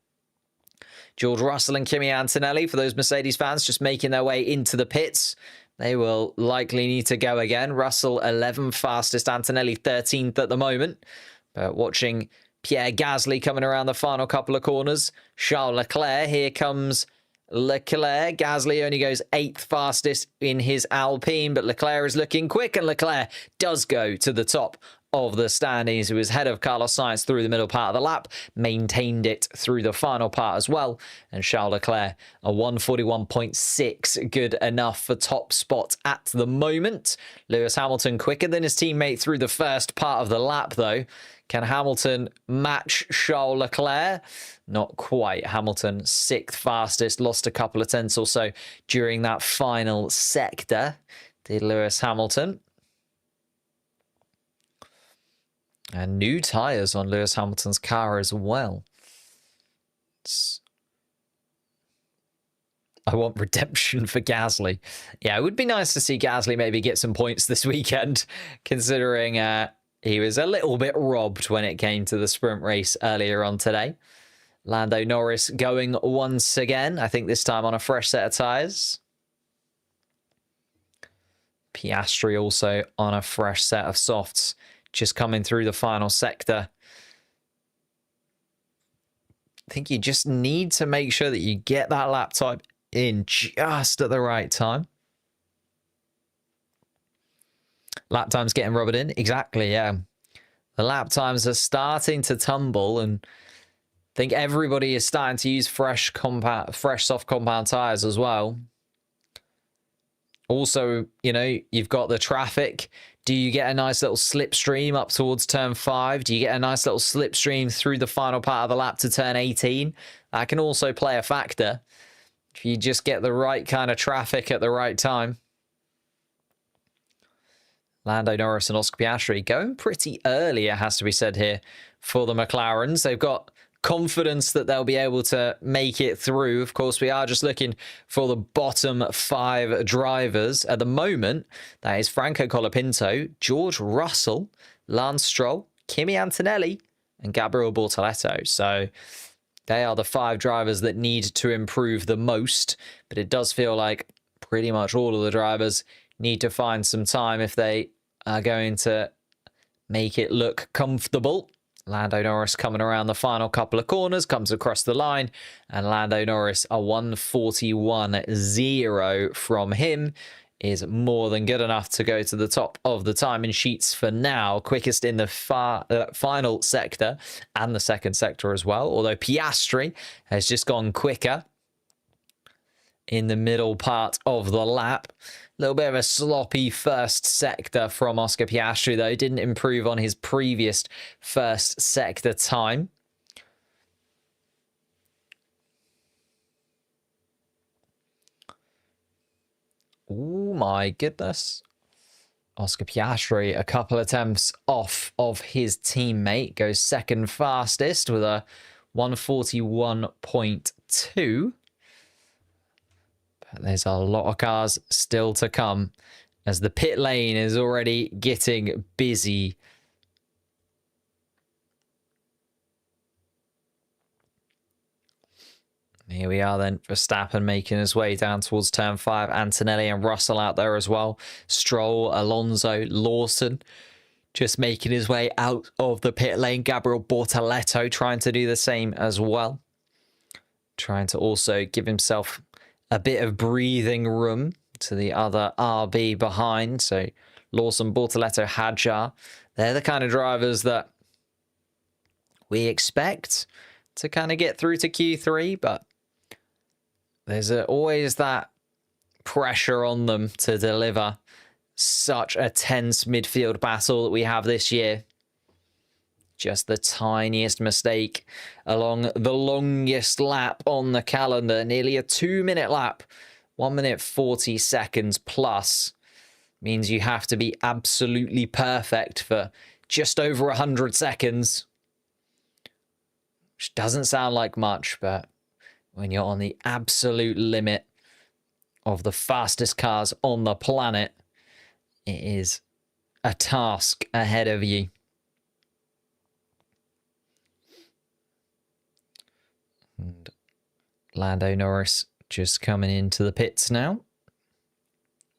George Russell and Kimi Antonelli, for those Mercedes fans, just making their way into the pits. They will likely need to go again. Russell 11th fastest, Antonelli 13th at the moment. But watching Pierre Gasly coming around the final couple of corners. Charles Leclerc, here comes Leclerc. Gasly only goes 8th fastest in his Alpine, but Leclerc is looking quick, and Leclerc does go to the top of the standings. He was ahead of Carlos Sainz through the middle part of the lap, maintained it through the final part as well, and Charles Leclerc a 141.6, good enough for top spot at the moment. Lewis Hamilton quicker than his teammate through the first part of the lap though. Can Hamilton match Charles Leclerc? Not quite. Hamilton 6th fastest, lost a couple of tenths or so during that final sector, did Lewis Hamilton. And new tyres on Lewis Hamilton's car as well. I want redemption for Gasly. Yeah, it would be nice to see Gasly maybe get some points this weekend, considering he was a little bit robbed when it came to the sprint race earlier on today. Lando Norris going once again, I think this time on a fresh set of tyres. Piastri also on a fresh set of softs, just coming through the final sector. I think you just need to make sure that you get that lap time in just at the right time. Lap times getting rubbered in. Exactly, yeah. The lap times are starting to tumble, and I think everybody is starting to use fresh soft compound tyres as well. Also, you know, you've got the traffic. Do you get a nice little slipstream up towards turn 5? Do you get a nice little slipstream through the final part of the lap to turn 18? That can also play a factor if you just get the right kind of traffic at the right time. Lando Norris and Oscar Piastri going pretty early, it has to be said here, for the McLarens. They've got confidence that they'll be able to make it through. Of course, we are just looking for the bottom 5 drivers. At the moment, that is Franco Colapinto, George Russell, Lance Stroll, Kimi Antonelli, and Gabriel Bortoleto. So they are the 5 drivers that need to improve the most. But it does feel like pretty much all of the drivers need to find some time if they are going to make it look comfortable. Lando Norris coming around the final couple of corners, comes across the line, and Lando Norris, a 1:41.0 from him is more than good enough to go to the top of the timing sheets for now. Quickest in the final sector and the second sector as well, although Piastri has just gone quicker in the middle part of the lap. A little bit of a sloppy first sector from Oscar Piastri, though. Didn't improve on his previous first sector time. Oh my goodness. Oscar Piastri, a couple attempts off of his teammate, goes second fastest with a 1:41.2. There's a lot of cars still to come as the pit lane is already getting busy. Here we are then, Verstappen making his way down towards turn 5. Antonelli and Russell out there as well. Stroll, Alonso, Lawson just making his way out of the pit lane. Gabriel Bortoleto trying to do the same as well. Trying to also give himself a bit of breathing room to the other RB behind. So Lawson, Bortoleto, Hadjar, they're the kind of drivers that we expect to kind of get through to Q3, but there's always that pressure on them to deliver such a tense midfield battle that we have this year. Just the tiniest mistake along the longest lap on the calendar. Nearly a 2-minute lap. 1 minute 40 seconds plus. Means you have to be absolutely perfect for just over 100 seconds. Which doesn't sound like much, but when you're on the absolute limit of the fastest cars on the planet, it is a task ahead of you. And Lando Norris just coming into the pits now.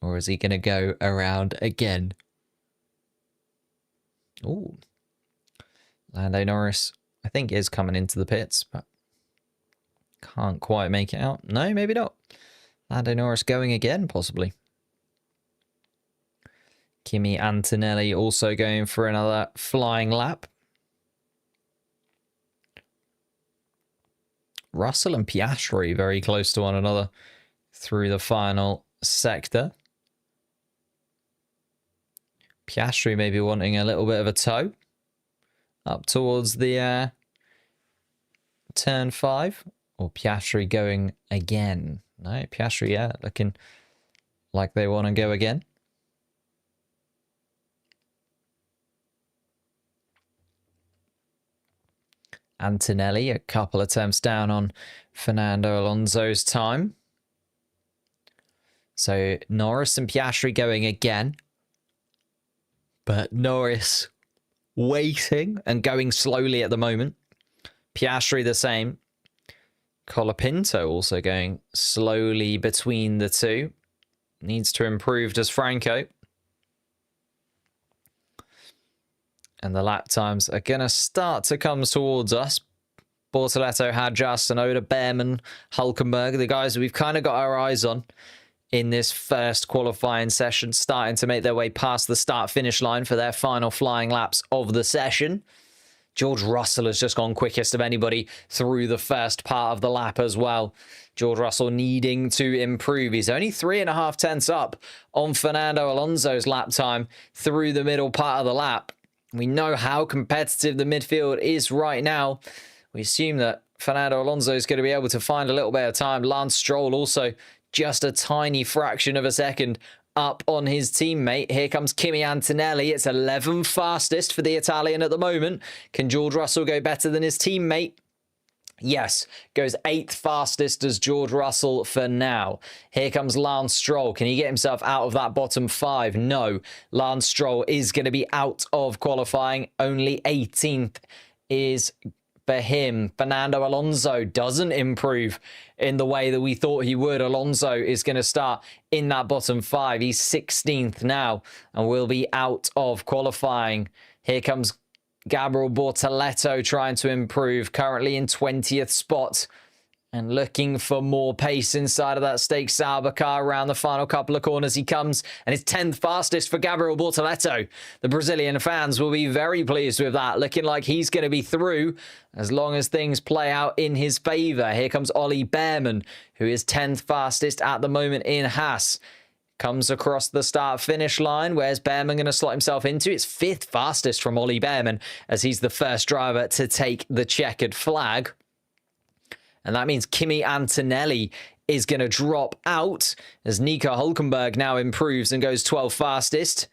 Or is he going to go around again? Ooh. Lando Norris, I think, is coming into the pits, but can't quite make it out. No, maybe not. Lando Norris going again, possibly. Kimi Antonelli also going for another flying lap. Russell and Piastri very close to one another through the final sector. Piastri maybe wanting a little bit of a tow up towards the turn 5. Or Piastri going again. No, Piastri, yeah, looking like they want to go again. Antonelli, a couple attempts down on Fernando Alonso's time. So Norris and Piastri going again. But Norris waiting and going slowly at the moment. Piastri the same. Colapinto also going slowly between the two. Needs to improve, does Franco. And the lap times are going to start to come towards us. Bortoleto, Hadjar, Sonoda, Behrman, Hulkenberg, the guys that we've kind of got our eyes on in this first qualifying session, starting to make their way past the start-finish line for their final flying laps of the session. George Russell has just gone quickest of anybody through the first part of the lap as well. George Russell needing to improve. He's only 3.5 tenths up on Fernando Alonso's lap time through the middle part of the lap. We know how competitive the midfield is right now. We assume that Fernando Alonso is going to be able to find a little bit of time. Lance Stroll also just a tiny fraction of a second up on his teammate. Here comes Kimi Antonelli. It's 11th fastest for the Italian at the moment. Can George Russell go better than his teammate? Yes, goes 8th fastest as George Russell for now. Here comes Lance Stroll. Can he get himself out of that bottom 5? No. Lance Stroll is going to be out of qualifying. Only 18th is for him. Fernando Alonso doesn't improve in the way that we thought he would. Alonso is going to start in that bottom 5. He's 16th now and will be out of qualifying. Here comes Gabriel Bortoleto trying to improve, currently in 20th spot and looking for more pace inside of that Stake Sauber car. Around the final couple of corners he comes, and it's 10th fastest for Gabriel Bortoleto. The Brazilian fans will be very pleased with that, looking like he's going to be through as long as things play out in his favour. Here comes Ollie Behrman, who is 10th fastest at the moment in Haas. Comes across the start-finish line. Where's Behrman going to slot himself into? It's 5th fastest from Ollie Behrman, as he's the first driver to take the checkered flag. And that means Kimi Antonelli is going to drop out as Nico Hulkenberg now improves and goes 12th fastest.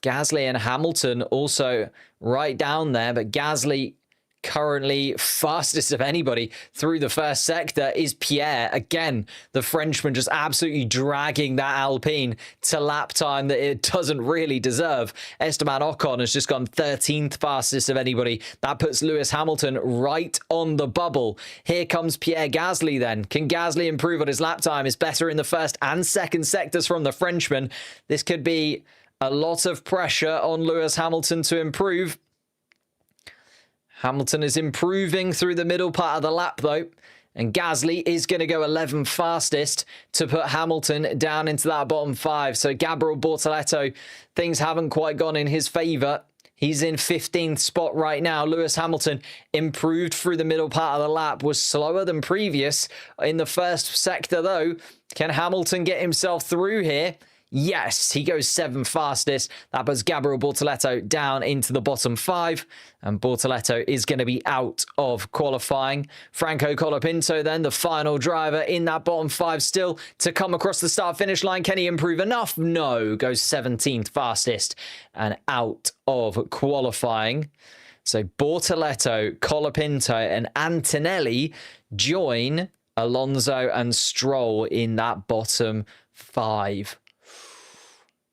Gasly and Hamilton also right down there, but Gasly currently fastest of anybody through the first sector is Pierre. Again, the Frenchman just absolutely dragging that Alpine to lap time that it doesn't really deserve. Esteban Ocon has just gone 13th fastest of anybody. That puts Lewis Hamilton right on the bubble. Here comes Pierre Gasly then. Can Gasly improve on his lap time? Is better in the first and second sectors from the Frenchman. This could be a lot of pressure on Lewis Hamilton to improve. Hamilton is improving through the middle part of the lap, though. And Gasly is going to go 11th fastest to put Hamilton down into that bottom 5. So Gabriel Bortoleto, things haven't quite gone in his favour. He's in 15th spot right now. Lewis Hamilton improved through the middle part of the lap, was slower than previous in the first sector, though. Can Hamilton get himself through here? Yes, he goes 7th fastest. That puts Gabriel Bortoleto down into the bottom 5. And Bortoleto is going to be out of qualifying. Franco Colapinto then, the final driver in that bottom 5 still to come across the start-finish line. Can he improve enough? No, goes 17th fastest and out of qualifying. So Bortoleto, Colapinto and Antonelli join Alonso and Stroll in that bottom 5.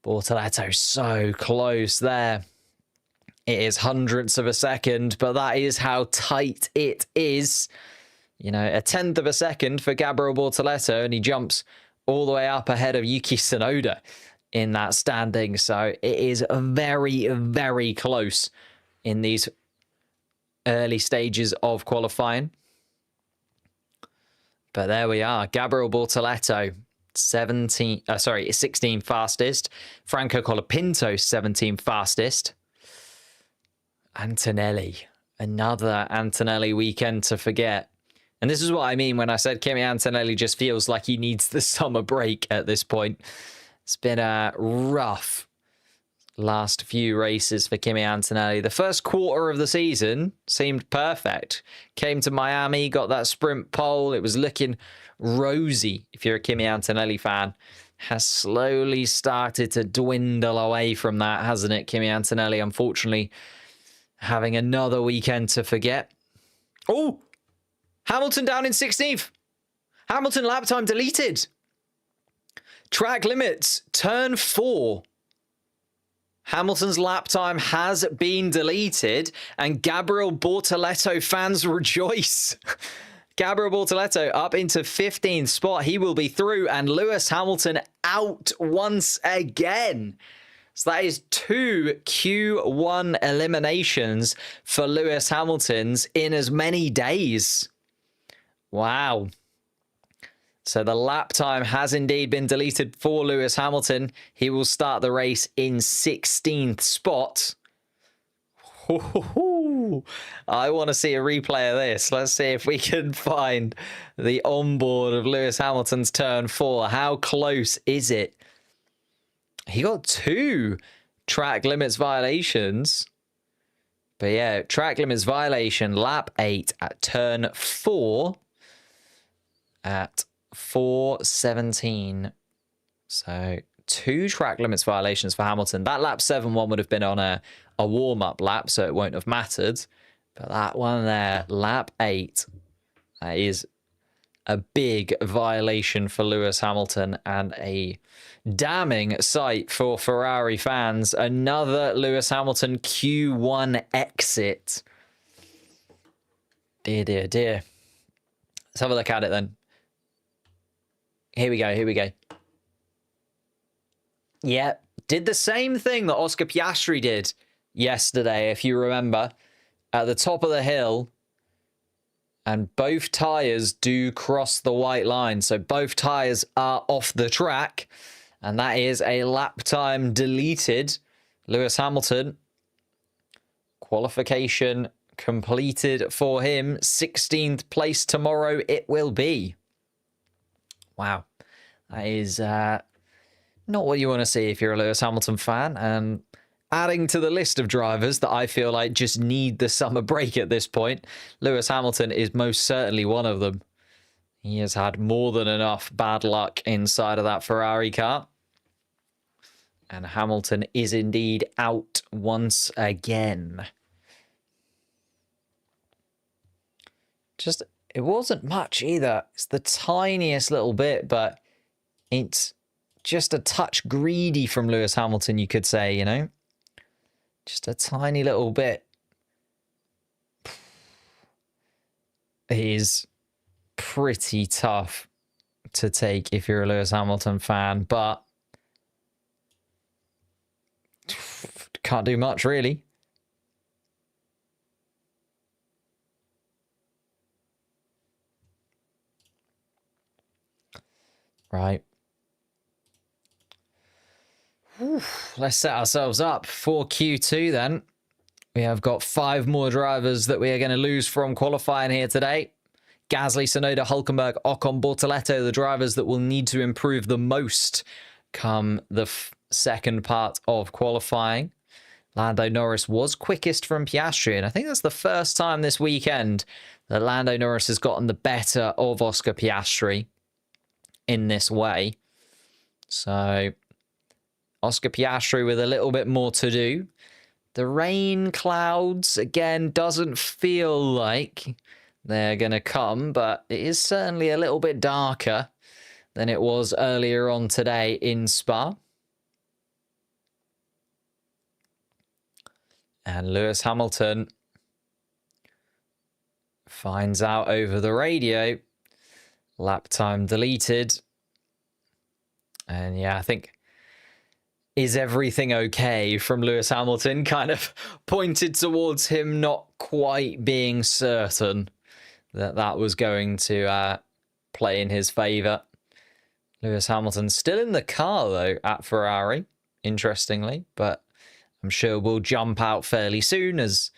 Bortoleto so close there. It is hundredths of a second, but that is how tight it is. You know, a tenth of a second for Gabriel Bortoleto, and he jumps all the way up ahead of Yuki Tsunoda in that standing. So it is very, very close in these early stages of qualifying. But there we are. Gabriel Bortoleto, 16 fastest. Franco Colapinto, 17 fastest. Antonelli, another Antonelli weekend to forget. And this is what I mean when I said Kimi Antonelli just feels like he needs the summer break at this point. It's been a rough last few races for Kimi Antonelli. The first quarter of the season seemed perfect. Came to Miami, got that sprint pole. It was looking rosy if you're a Kimi Antonelli fan. Has slowly started to dwindle away from that, hasn't it? Kimi Antonelli, unfortunately, having another weekend to forget. Oh, Hamilton down in 16th. Hamilton lap time deleted. Track limits, turn 4. Hamilton's lap time has been deleted, and Gabriel Bortoleto fans rejoice. Gabriel Bortoleto up into 15th spot. He will be through, and Lewis Hamilton out once again. So that is 2 Q1 eliminations for Lewis Hamilton's in as many days. Wow. So the lap time has indeed been deleted for Lewis Hamilton. He will start the race in 16th spot. I want to see a replay of this. Let's see if we can find the onboard of Lewis Hamilton's turn 4. How close is it? He got 2 track limits violations. But yeah, track limits violation, lap 8 at turn 4 at 4:17. So 2 track limits violations for Hamilton. That lap 7 one would have been on a warm-up lap, so it won't have mattered. But that one there, lap 8, that is a big violation for Lewis Hamilton and a damning sight for Ferrari fans. Another Lewis Hamilton Q1 exit. Dear, dear, dear. Let's have a look at it then. Here we go, here we go. Yeah, did the same thing that Oscar Piastri did yesterday, if you remember. At the top of the hill, and both tyres do cross the white line. So both tyres are off the track, and that is a lap time deleted. Lewis Hamilton, qualification completed for him. 16th place tomorrow it will be. Wow, that is not what you want to see if you're a Lewis Hamilton fan. And adding to the list of drivers that I feel like just need the summer break at this point, Lewis Hamilton is most certainly one of them. He has had more than enough bad luck inside of that Ferrari car. And Hamilton is indeed out once again. It wasn't much either. It's the tiniest little bit, but it's just a touch greedy from Lewis Hamilton, you could say, you know? Just a tiny little bit. It is pretty tough to take if you're a Lewis Hamilton fan, but can't do much, really. Right. Let's set ourselves up for Q2 then. We have got 5 more drivers that we are going to lose from qualifying here today. Gasly, Tsunoda, Hülkenberg, Ocon, Bortoleto, the drivers that will need to improve the most come the second part of qualifying. Lando Norris was quickest from Piastri, and I think that's the first time this weekend that Lando Norris has gotten the better of Oscar Piastri in this way. So Oscar Piastri with a little bit more to do. The rain clouds, again, doesn't feel like they're going to come, but it is certainly a little bit darker than it was earlier on today in Spa. And Lewis Hamilton finds out over the radio, lap time deleted. And yeah, I think, is everything okay from Lewis Hamilton? Kind of pointed towards him not quite being certain that that was going to play in his favour. Lewis Hamilton still in the car, though, at Ferrari, interestingly, but I'm sure we'll jump out fairly soon as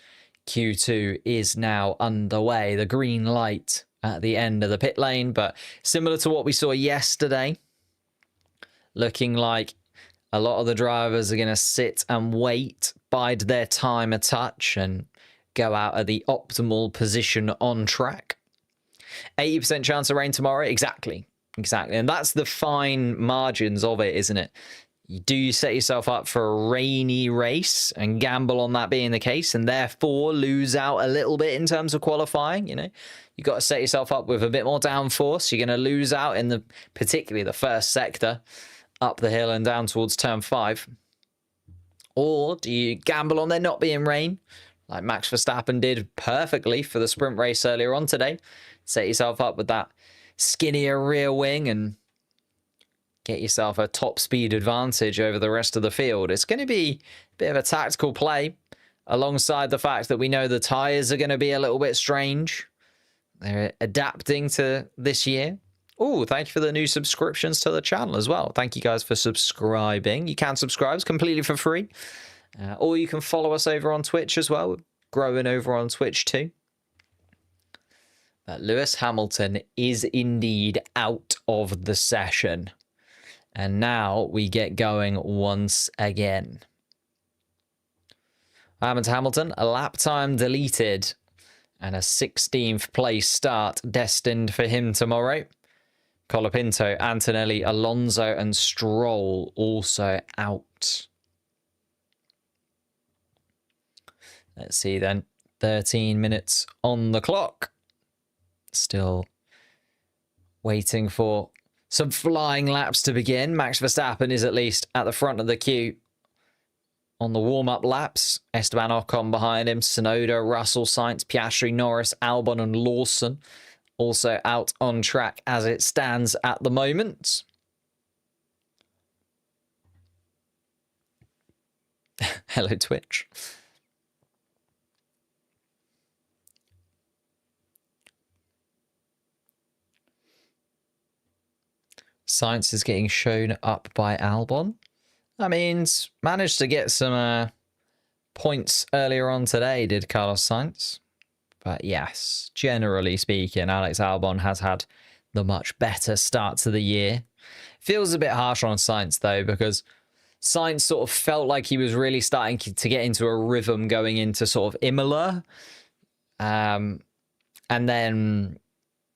Q2 is now underway. The green light at the end of the pit lane, but similar to what we saw yesterday, looking like a lot of the drivers are going to sit and wait, bide their time a touch, and go out at the optimal position on track. 80% chance of rain tomorrow? Exactly. And that's the fine margins of it, isn't it? Do you set yourself up for a rainy race and gamble on that being the case and therefore lose out a little bit in terms of qualifying? You know, you got to set yourself up with a bit more downforce. You're going to lose out in particularly the first sector up the hill and down towards turn 5. Or do you gamble on there not being rain like Max Verstappen did perfectly for the sprint race earlier on today? Set yourself up with that skinnier rear wing and get yourself a top speed advantage over the rest of the field. It's going to be a bit of a tactical play alongside the fact that we know the tyres are going to be a little bit strange. They're adapting to this year. Oh, thank you for the new subscriptions to the channel as well. Thank you guys for subscribing. You can subscribe. It's completely for free. Or you can follow us over on Twitch as well. We're growing over on Twitch too. But Lewis Hamilton is indeed out of the session. And now we get going once again. Hamilton, a lap time deleted. And a 16th place start destined for him tomorrow. Colapinto, Antonelli, Alonso and Stroll also out. Let's see then. 13 minutes on the clock. Still waiting for some flying laps to begin. Max Verstappen is at least at the front of the queue on the warm-up laps. Esteban Ocon behind him. Tsunoda, Russell, Sainz, Piastri, Norris, Albon and Lawson also out on track as it stands at the moment. Hello, Twitch. Sainz is getting shown up by Albon. That means managed to get some points earlier on today, did Carlos Sainz. But yes, generally speaking, Alex Albon has had the much better start to the year. Feels a bit harsh on Sainz, though, because Sainz sort of felt like he was really starting to get into a rhythm going into sort of Imola. And then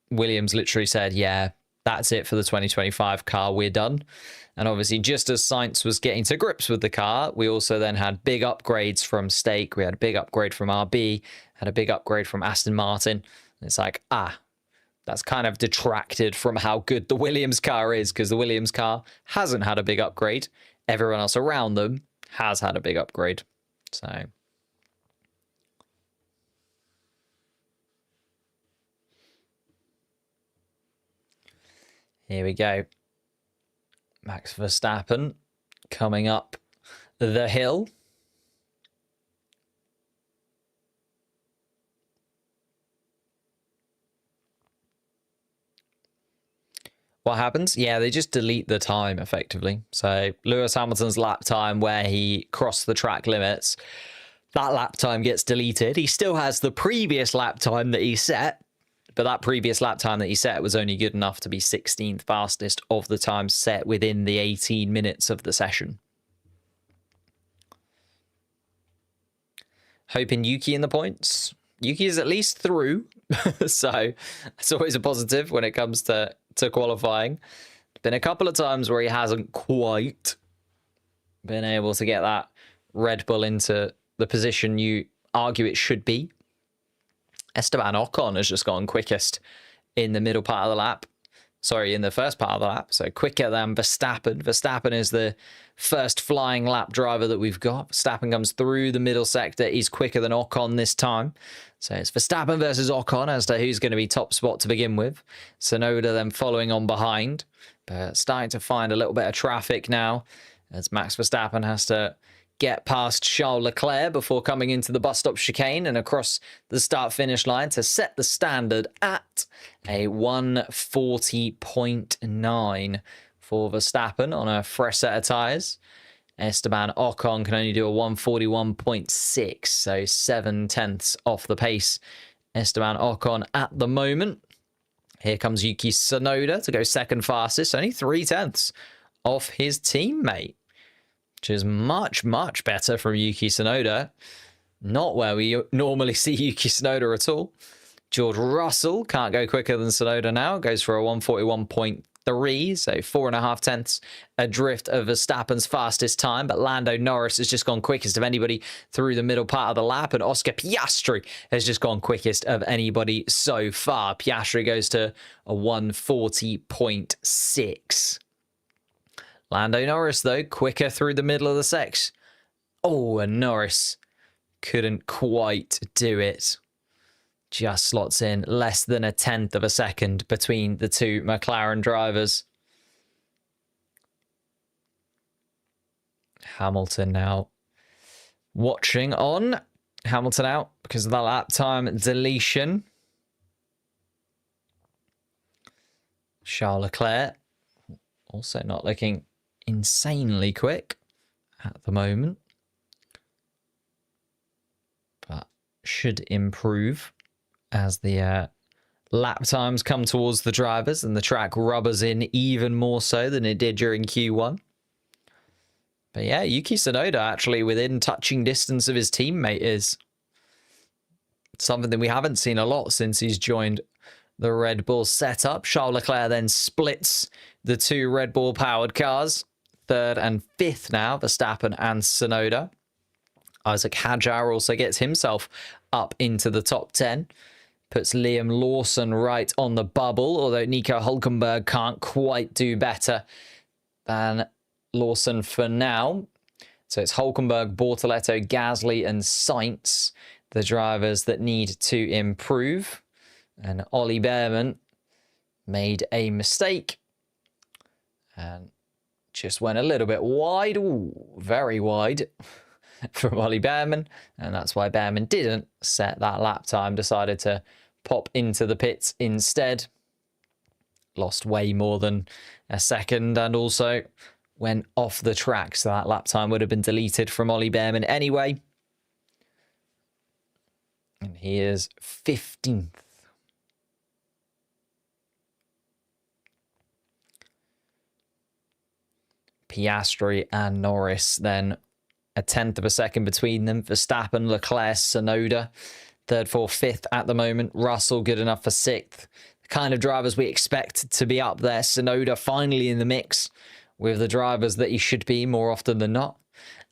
Williams literally said, yeah, that's it for the 2025 car, we're done. And obviously, just as Sainz was getting to grips with the car, we also then had big upgrades from Stake. We had a big upgrade from RB, had a big upgrade from Aston Martin. And it's like, that's kind of detracted from how good the Williams car is, because the Williams car hasn't had a big upgrade. Everyone else around them has had a big upgrade. So here we go. Max Verstappen coming up the hill. What happens? Yeah, they just delete the time effectively. So Lewis Hamilton's lap time where he crossed the track limits, that lap time gets deleted. He still has the previous lap time that he set, But that previous lap time that he set was only good enough to be 16th fastest of the time set within the 18 minutes of the session. Hoping Yuki in the points. Yuki is at least through, so it's always a positive when it comes to qualifying. Been a couple of times where he hasn't quite been able to get that Red Bull into the position you argue it should be. Esteban Ocon has just gone quickest in the middle part of the lap. Sorry, in the first part of the lap. So quicker than Verstappen. Verstappen is the first flying lap driver that we've got. Verstappen comes through the middle sector. He's quicker than Ocon this time. So it's Verstappen versus Ocon as to who's going to be top spot to begin with. Tsunoda then following on behind. But starting to find a little bit of traffic now as Max Verstappen has to get past Charles Leclerc before coming into the bus stop chicane and across the start-finish line to set the standard at a 140.9 for Verstappen on a fresh set of tyres. Esteban Ocon can only do a 141.6, so 7/10 off the pace. Esteban Ocon at the moment. Here comes Yuki Tsunoda to go second fastest, only 3/10 off his teammate, which is much, much better from Yuki Tsunoda. Not where we normally see Yuki Tsunoda at all. George Russell can't go quicker than Tsunoda now. Goes for a 141.3, so 4.5 adrift of Verstappen's fastest time. But Lando Norris has just gone quickest of anybody through the middle part of the lap. And Oscar Piastri has just gone quickest of anybody so far. Piastri goes to a 140.6. Lando Norris, though, quicker through the middle of the section. Oh, and Norris couldn't quite do it. Just slots in less than 1/10 of a second between the two McLaren drivers. Hamilton now watching on. Hamilton out because of the lap time deletion. Charles Leclerc also not looking insanely quick at the moment, but should improve as the lap times come towards the drivers and the track rubbers in even more so than it did during Q1. But yeah, Yuki Tsunoda actually within touching distance of his teammate is something that we haven't seen a lot since he's joined the Red Bull setup. Charles Leclerc then splits the two Red Bull powered cars. Third and fifth now, Verstappen and Tsunoda. Isaac Hadjar also gets himself up into the top 10. Puts Liam Lawson right on the bubble, although Nico Hülkenberg can't quite do better than Lawson for now. So it's Hülkenberg, Bortoleto, Gasly and Sainz, the drivers that need to improve. And Ollie Behrman made a mistake and just went a little bit wide. Ooh, very wide from Ollie Behrman. And that's why Behrman didn't set that lap time, decided to pop into the pits instead. Lost way more than a second and also went off the track. So that lap time would have been deleted from Ollie Behrman anyway. And he is 15th. Piastri and Norris then 1/10 of a second between them. Verstappen, Leclerc, Tsunoda, third, fourth, fifth at the moment. Russell good enough for sixth. The kind of drivers we expect to be up there. Tsunoda finally in the mix with the drivers that he should be more often than not.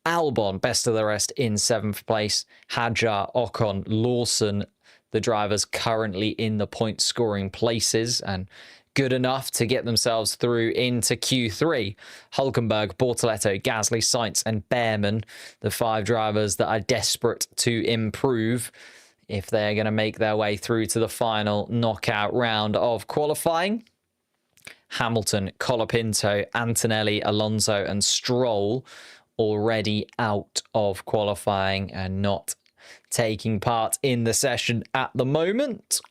Albon, best of the rest, in seventh place. Hadjar, Ocon, Lawson, the drivers currently in the point scoring places and good enough to get themselves through into Q3. Hülkenberg, Bortoleto, Gasly, Sainz and Behrman, the five drivers that are desperate to improve if they're going to make their way through to the final knockout round of qualifying. Hamilton, Colapinto, Antonelli, Alonso and Stroll already out of qualifying and not taking part in the session at the moment.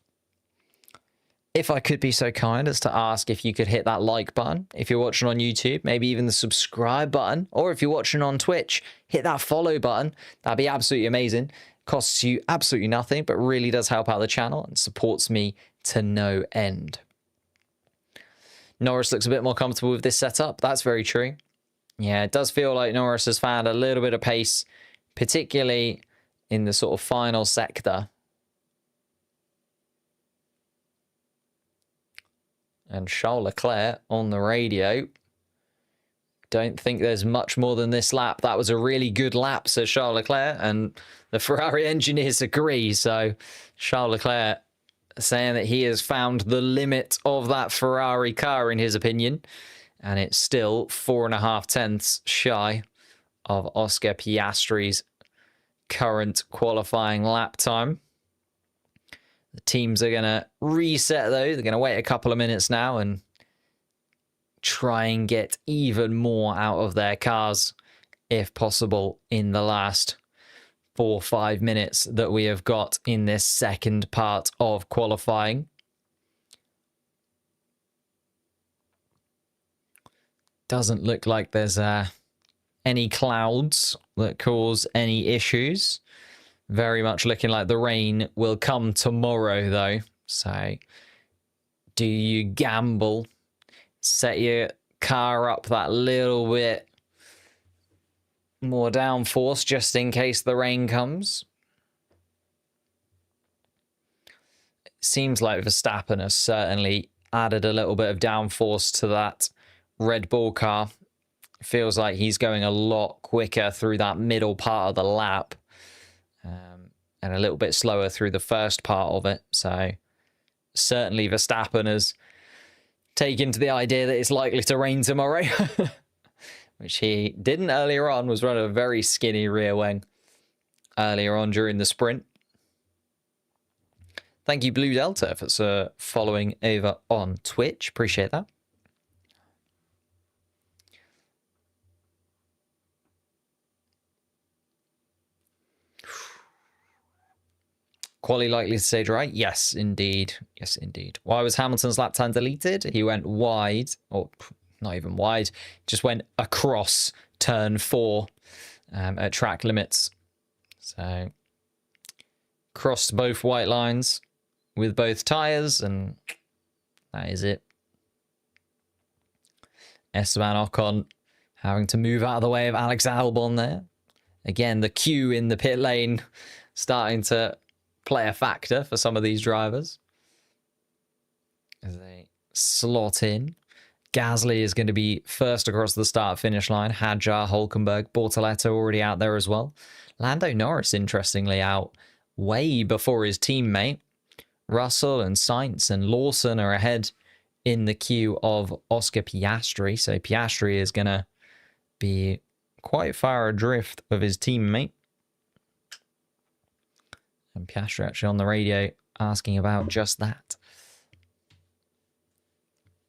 If I could be so kind as to ask if you could hit that like button, if you're watching on YouTube, maybe even the subscribe button, or if you're watching on Twitch, hit that follow button. That'd be absolutely amazing. Costs you absolutely nothing, but really does help out the channel and supports me to no end. Norris looks a bit more comfortable with this setup. That's very true. Yeah, it does feel like Norris has found a little bit of pace, particularly in the sort of final sector. And Charles Leclerc on the radio. Don't think there's much more than this lap. That was a really good lap, says Charles Leclerc, and the Ferrari engineers agree. So Charles Leclerc saying that he has found the limit of that Ferrari car, in his opinion. And it's still 4.5 tenths shy of Oscar Piastri's current qualifying lap time. The teams are going to reset, though. They're going to wait a couple of minutes now and try and get even more out of their cars, if possible, in the last 4 or 5 minutes that we have got in this second part of qualifying. Doesn't look like there's any clouds that cause any issues. Very much looking like the rain will come tomorrow, though. So, do you gamble? Set your car up that little bit more downforce just in case the rain comes. It seems like Verstappen has certainly added a little bit of downforce to that Red Bull car. Feels like he's going a lot quicker through that middle part of the lap, and a little bit slower through the first part of it. So certainly Verstappen has taken to the idea that it's likely to rain tomorrow, which he didn't earlier on. Was running a very skinny rear wing earlier on during the sprint. Thank you, Blue Delta, for following over on Twitch. Appreciate that. Quali likely to stay dry? Yes, indeed. Yes, indeed. Why was Hamilton's lap time deleted? He went wide, or not even wide, just went across turn 4 at track limits. So, crossed both white lines with both tyres, and that is it. Esteban Ocon having to move out of the way of Alex Albon there. Again, the queue in the pit lane starting to play a factor for some of these drivers as they slot in. Gasly is going to be first across the start-finish line. Hadjar, Hulkenberg, Bortoleto already out there as well. Lando Norris, interestingly, out way before his teammate. Russell and Sainz and Lawson are ahead in the queue of Oscar Piastri. So Piastri is going to be quite far adrift of his teammate. And Piastri actually on the radio asking about just that.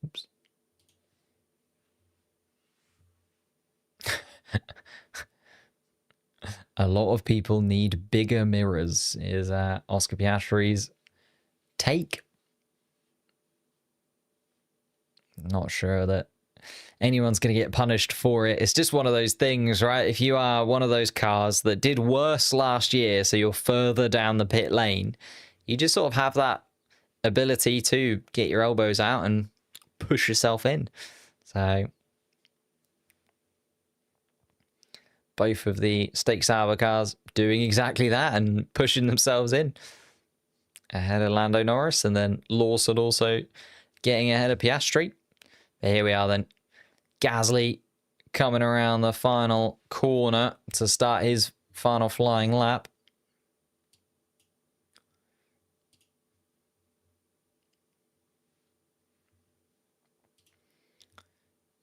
Oops. A lot of people need bigger mirrors, is Oscar Piastri's take. Not sure that anyone's going to get punished for it. It's just one of those things, right? If you are one of those cars that did worse last year, so you're further down the pit lane, you just sort of have that ability to get your elbows out and push yourself in. So both of the Stake Sauber cars doing exactly that and pushing themselves in ahead of Lando Norris, and then Lawson also getting ahead of Piastri. But here we are then. Gasly coming around the final corner to start his final flying lap.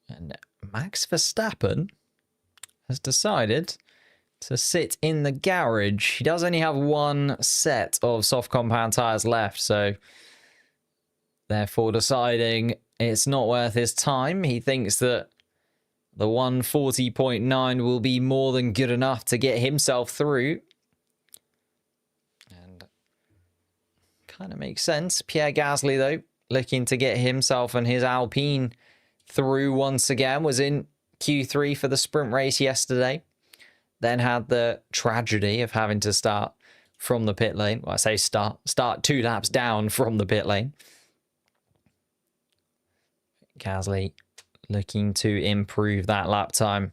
And Max Verstappen has decided to sit in the garage. He does only have one set of soft compound tyres left, so therefore deciding it's not worth his time. He thinks that the 140.9 will be more than good enough to get himself through. And kind of makes sense. Pierre Gasly, though, looking to get himself and his Alpine through once again, was in Q3 for the sprint race yesterday. Then had the tragedy of having to start from the pit lane. Well, I say start 2 laps down from the pit lane. Gasly looking to improve that lap time.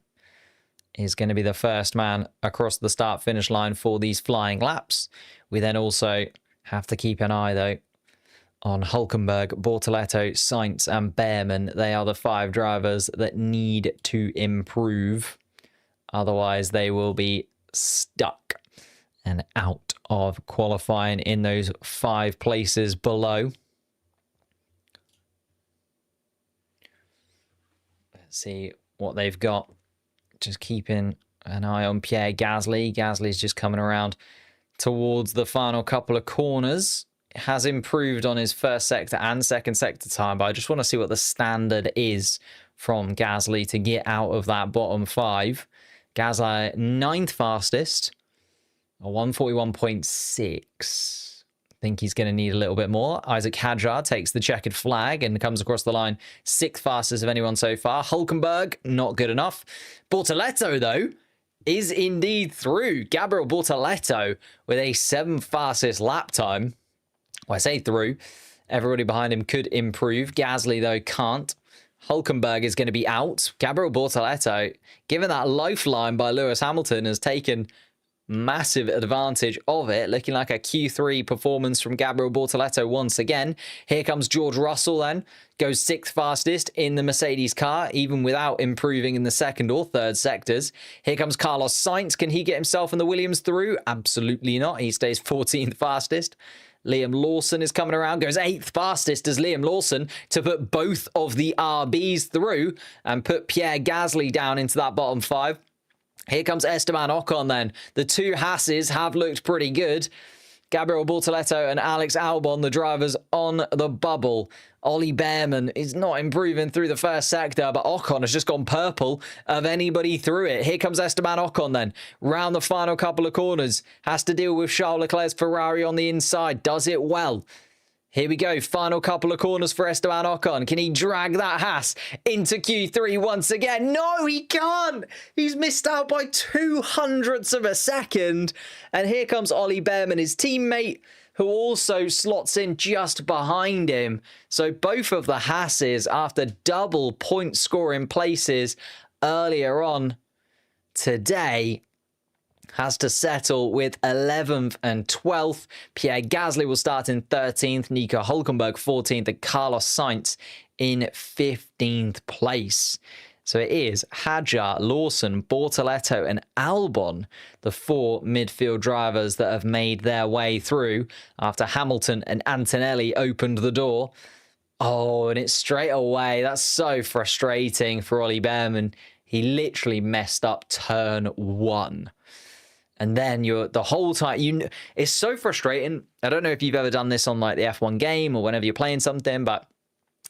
Is going to be the first man across the start-finish line for these flying laps. We then also have to keep an eye, though, on Hülkenberg, Bortoleto, Sainz and Behrman. They are the 5 drivers that need to improve. Otherwise, they will be stuck and out of qualifying in those 5 places below. Let's see what they've got. Just keeping an eye on Pierre Gasly. Gasly's just coming around towards the final couple of corners. Has improved on his first sector and second sector time, but I just want to see what the standard is from Gasly to get out of that bottom 5. Gasly 9th fastest, a 141.6. I think he's going to need a little bit more. Isaac Hadjar takes the checkered flag and comes across the line 6th fastest of anyone so far. Hülkenberg, not good enough. Bortoleto, though, is indeed through. Gabriel Bortoleto with a 7th fastest lap time. Well, I say through. Everybody behind him could improve. Gasly, though, can't. Hülkenberg is going to be out. Gabriel Bortoleto, given that lifeline by Lewis Hamilton, has taken massive advantage of it. Looking like a Q3 performance from Gabriel Bortoleto once again. Here comes George Russell then. Goes 6th fastest in the Mercedes car, even without improving in the second or third sectors. Here comes Carlos Sainz. Can he get himself and the Williams through? Absolutely not. He stays 14th fastest. Liam Lawson is coming around, goes 8th fastest as Liam Lawson to put both of the RBs through and put Pierre Gasly down into that bottom 5. Here comes Esteban Ocon then. The 2 Hasses have looked pretty good. Gabriel Bortoleto and Alex Albon, the drivers on the bubble. Ollie Behrman is not improving through the first sector, but Ocon has just gone purple of anybody through it. Here comes Esteban Ocon then. Round the final couple of corners. Has to deal with Charles Leclerc's Ferrari on the inside. Does it well. Here we go. Final couple of corners for Esteban Ocon. Can he drag that Haas into Q3 once again? No, he can't. He's missed out by 0.02 of a second. And here comes Ollie Behrman, his teammate, who also slots in just behind him. So both of the Haases, after double point scoring places earlier on today, has to settle with 11th and 12th. Pierre Gasly will start in 13th, Nico Hülkenberg 14th, and Carlos Sainz in 15th place. So it is Hadjar, Lawson, Bortoleto, and Albon, the 4 midfield drivers that have made their way through after Hamilton and Antonelli opened the door. Oh, and it's straight away. That's so frustrating for Ollie Behrman. He literally messed up turn 1. And then you're the whole time, it's so frustrating. I don't know if you've ever done this on like the F1 game or whenever you're playing something, but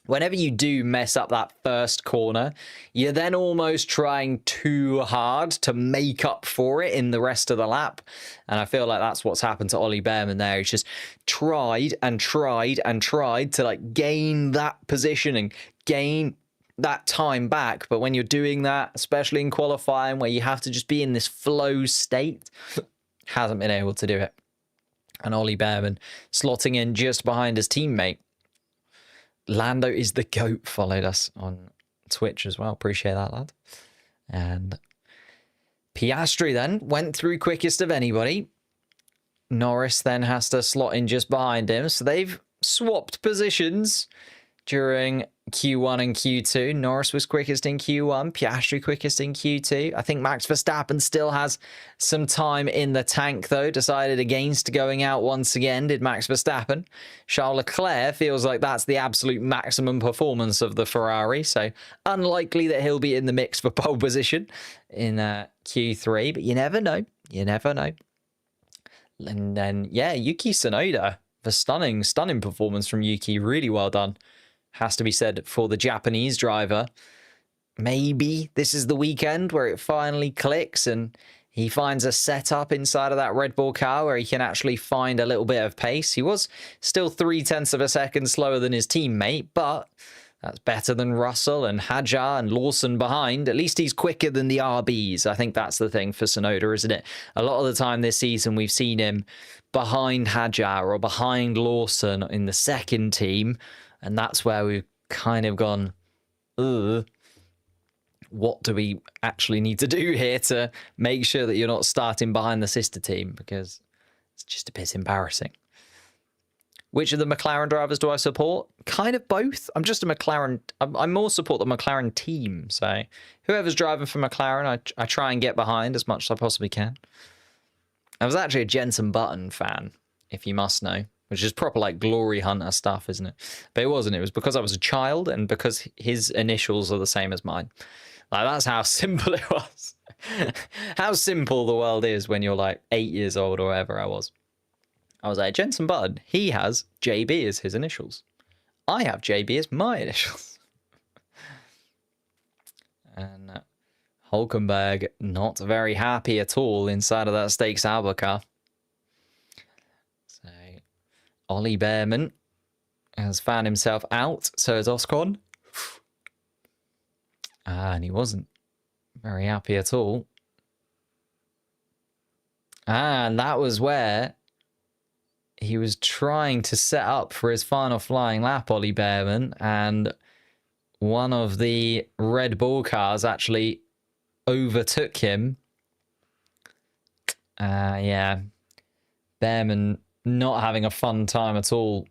whenever you do mess up that first corner, you're then almost trying too hard to make up for it in the rest of the lap. And I feel like that's what's happened to Ollie Behrman there. He's just tried and tried and tried to like gain that position and gain that time back. But when you're doing that, especially in qualifying where you have to just be in this flow state, hasn't been able to do it. And Ollie Behrman slotting in just behind his teammate. Lando is the GOAT followed us on Twitch as well. Appreciate that, lad. And Piastri then went through quickest of anybody. Norris then has to slot in just behind him. So they've swapped positions during Q1 and Q2. Norris was quickest in Q1, Piastri quickest in Q2. I think Max Verstappen still has some time in the tank, though. Decided against going out once again, did Max Verstappen. Charles Leclerc feels like that's the absolute maximum performance of the Ferrari, so unlikely that he'll be in the mix for pole position in Q3, but you never know. You never know. And then, yeah, Yuki Tsunoda, the stunning performance from Yuki. Really well done. Has to be said for the Japanese driver. Maybe this is the weekend where it finally clicks and he finds a setup inside of that Red Bull car where he can actually find a little bit of pace. He was still 0.3 of a second slower than his teammate, but That's better than Russell and Hadjar and Lawson behind. At least he's quicker than the RBs. I think that's the thing for Tsunoda, isn't it? A lot of the time this season, we've seen him behind Hadjar or behind Lawson in the second team. And that's where we've kind of gone, ugh. What do we actually need to do here to make sure that you're not starting behind the sister team? Because it's just a bit embarrassing. Which of the McLaren drivers do I support? Kind of both. I'm just a McLaren. I more support the McLaren team. So whoever's driving for McLaren, I try and get behind as much as I possibly can. I was actually a Jenson Button fan, if you must know, which is proper like glory hunter stuff, isn't it? But it wasn't. It was because I was a child and because his initials are the same as mine. Like, that's how simple it was. How simple the world is when you're like 8 years old or whatever I was. I was like, Jenson Button, he has JB as his initials. I have JB as my initials. And Hulkenberg not very happy at all inside of that Stakes Albert car. So Ollie Behrman has found himself out. So is Ocon. And he wasn't very happy at all. And that was where he was trying to set up for his final flying lap, Ollie Behrman, and one of the Red Bull cars actually overtook him. Yeah, Behrman not having a fun time at all.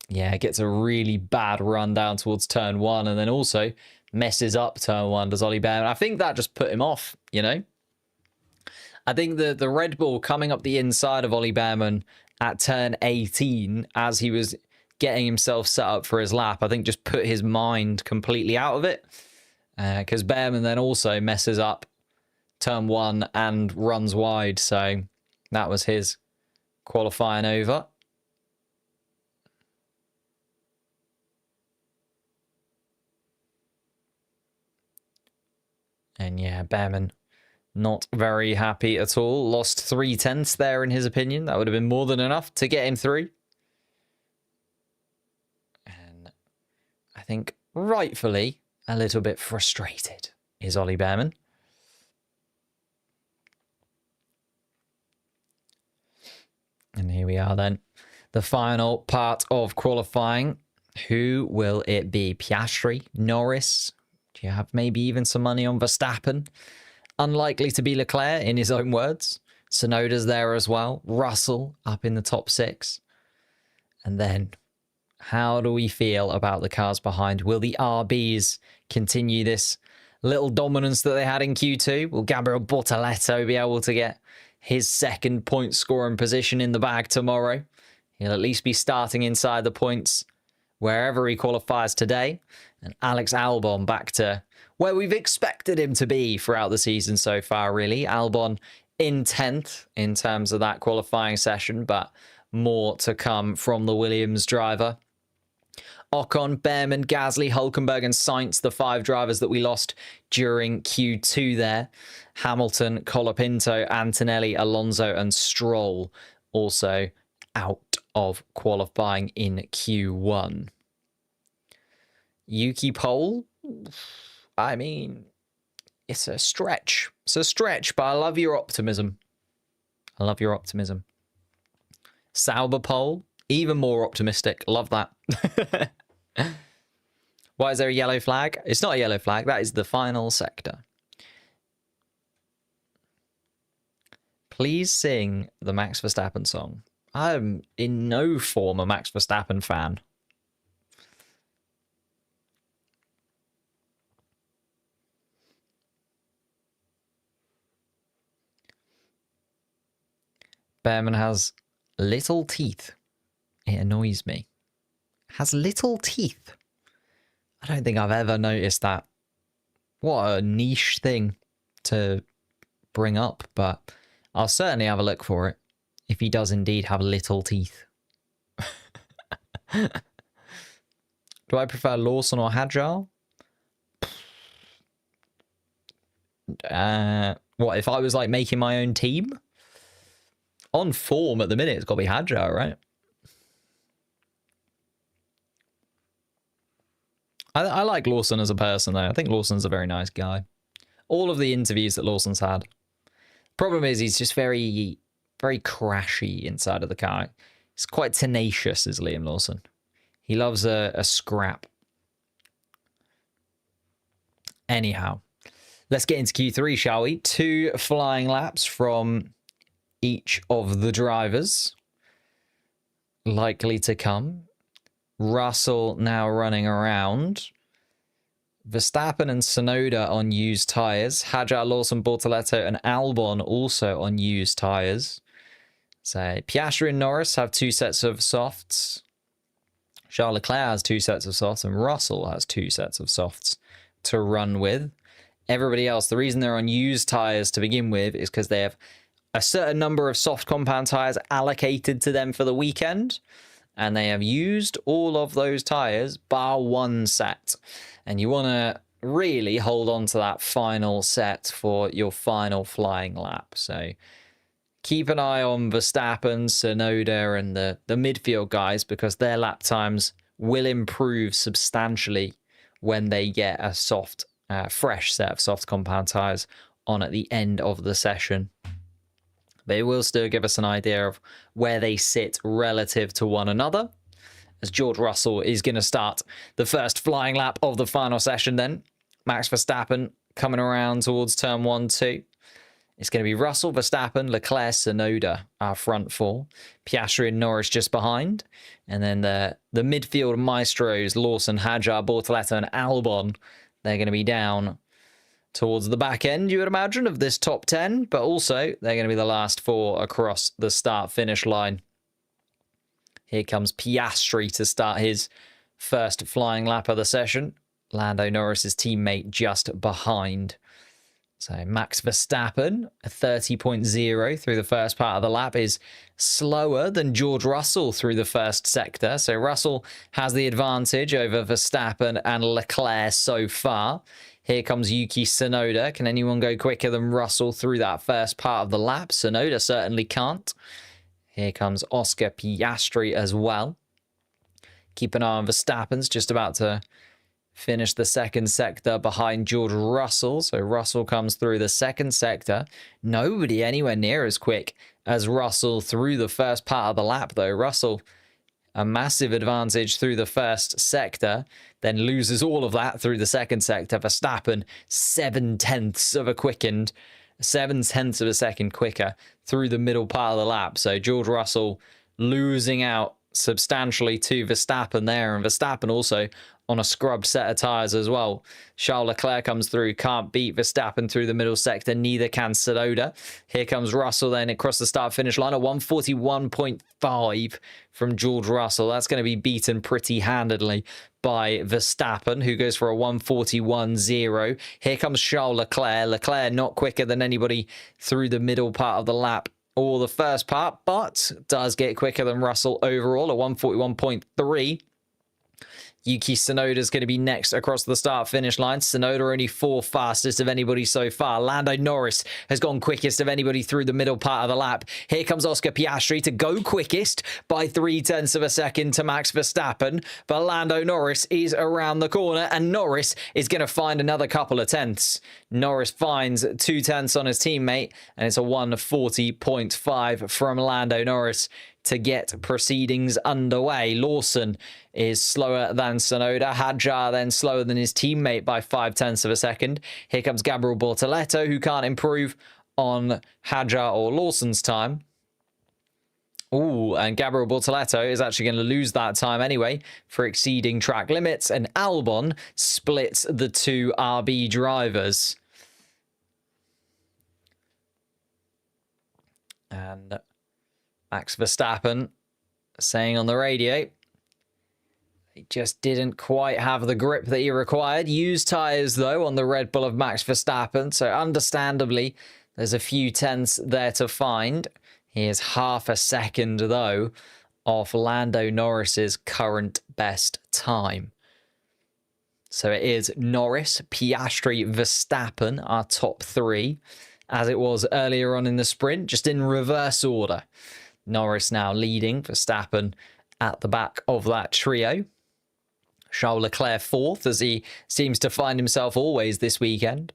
Yeah, gets a really bad run down towards turn one and then also messes up turn one, does Ollie Behrman. I think that just put him off, you know? I think the Red Bull coming up the inside of Ollie Behrman at turn 18 as he was getting himself set up for his lap, I think just put his mind completely out of it. Because Behrman then also messes up turn one and runs wide. So that was his qualifying over. And yeah, Behrman not very happy at all. Lost 3/10 there in his opinion. That would have been more than enough to get him through. And I think rightfully a little bit frustrated is Ollie Behrman. And here we are then. The final part of qualifying. Who will it be? Piastri? Norris? Do you have maybe even some money on Verstappen? Unlikely to be Leclerc, in his own words. Tsunoda's there as well. Russell up in the top 6. And then, how do we feel about the cars behind? Will the RBs continue this little dominance that they had in Q2? Will Gabriel Bortoleto be able to get his second point scoring position in the bag tomorrow? He'll at least be starting inside the points wherever he qualifies today. And Alex Albon back to where we've expected him to be throughout the season so far, really. Albon in 10th in terms of that qualifying session, but more to come from the Williams driver. Ocon, Behrman, Gasly, Hulkenberg and Sainz, the 5 drivers that we lost during Q2 there. Hamilton, Colapinto, Antonelli, Alonso and Stroll also out of qualifying in Q1. Yuki Pole, I mean, it's a stretch. It's a stretch, but I love your optimism. I love your optimism. Sauber Pole, even more optimistic. Love that. Why is there a yellow flag? It's not a yellow flag. That is the final sector. Please sing the Max Verstappen song. I'm in no form a Max Verstappen fan. Behrman has little teeth. It annoys me. Has little teeth. I don't think I've ever noticed that. What a niche thing to bring up, but I'll certainly have a look for it if he does indeed have little teeth. Do I prefer Lawson or Hadjar? What, if I was like making my own team? On form at the minute, it's got to be Hadjar, right? I like Lawson as a person, though. I think Lawson's a very nice guy. All of the interviews that Lawson's had. Problem is, he's just very, very crashy inside of the car. He's quite tenacious, is Liam Lawson. He loves a scrap. Anyhow, let's get into Q3, shall we? 2 flying laps from each of the drivers likely to come. Russell now running around. Verstappen and Tsunoda on used tyres. Hadjar, Lawson, Bortoleto and Albon also on used tyres. So Piastri and Norris have 2 sets of softs. Charles Leclerc has 2 sets of softs and Russell has 2 sets of softs to run with. Everybody else, the reason they're on used tyres to begin with is because they have a certain number of soft compound tyres allocated to them for the weekend, and they have used all of those tyres bar 1 set. And you want to really hold on to that final set for your final flying lap. So keep an eye on Verstappen, Tsunoda, and the midfield guys, because their lap times will improve substantially when they get a soft, fresh set of soft compound tyres on at the end of the session. But it will still give us an idea of where they sit relative to one another, as George Russell is going to start the first flying lap of the final session then. Max Verstappen coming around towards turn 1, 2. It's going to be Russell, Verstappen, Leclerc, Tsunoda, our front 4. Piastri and Norris just behind. And then the midfield maestros, Lawson, Hadjar, Bortoleto and Albon, they're going to be down towards the back end, you would imagine, of this top 10. But also, they're going to be the last 4 across the start-finish line. Here comes Piastri to start his first flying lap of the session. Lando Norris's teammate just behind. So Max Verstappen, a 30.0 through the first part of the lap, is slower than George Russell through the first sector. So Russell has the advantage over Verstappen and Leclerc so far. Here comes Yuki Tsunoda. Can anyone go quicker than Russell through that first part of the lap? Tsunoda certainly can't. Here comes Oscar Piastri as well. Keep an eye on Verstappen's just about to finish the second sector behind George Russell. So Russell comes through the second sector. Nobody anywhere near as quick as Russell through the first part of the lap, though. Russell, a massive advantage through the first sector, then loses all of that through the second sector. Verstappen, 7/10 of a quickened, 7/10 of a second quicker through the middle part of the lap. So George Russell losing out substantially to Verstappen there, and Verstappen also on a scrubbed set of tyres as well. Charles Leclerc comes through, can't beat Verstappen through the middle sector, neither can Tsunoda. Here comes Russell then across the start-finish line, a 141.5 from George Russell. That's going to be beaten pretty handedly by Verstappen, who goes for a 141.0. Here comes Charles Leclerc. Leclerc not quicker than anybody through the middle part of the lap or the first part, but does get quicker than Russell overall, a 141.3. Yuki Tsunoda is going to be next across the start-finish line. Tsunoda only 4th fastest of anybody so far. Lando Norris has gone quickest of anybody through the middle part of the lap. Here comes Oscar Piastri to go quickest by 0.3 of a second to Max Verstappen. But Lando Norris is around the corner, and Norris is going to find another couple of tenths. Norris finds 2 tenths on his teammate, and it's a 140.5 from Lando Norris to get proceedings underway. Lawson is slower than Tsunoda. Hadjar then slower than his teammate by 0.5 of a second. Here comes Gabriel Bortoleto, who can't improve on Hadjar or Lawson's time. Ooh, and Gabriel Bortoleto is actually going to lose that time anyway for exceeding track limits, and Albon splits the 2 RB drivers. And Max Verstappen saying on the radio he just didn't quite have the grip that he required. Used tyres, though, on the Red Bull of Max Verstappen, so understandably there's a few tenths there to find. Here's 0.5 second, though, off Lando Norris's current best time. So it is Norris, Piastri, Verstappen, our top 3, as it was earlier on in the sprint, just in reverse order. Norris now leading, Verstappen at the back of that trio. Charles Leclerc fourth, as he seems to find himself always this weekend.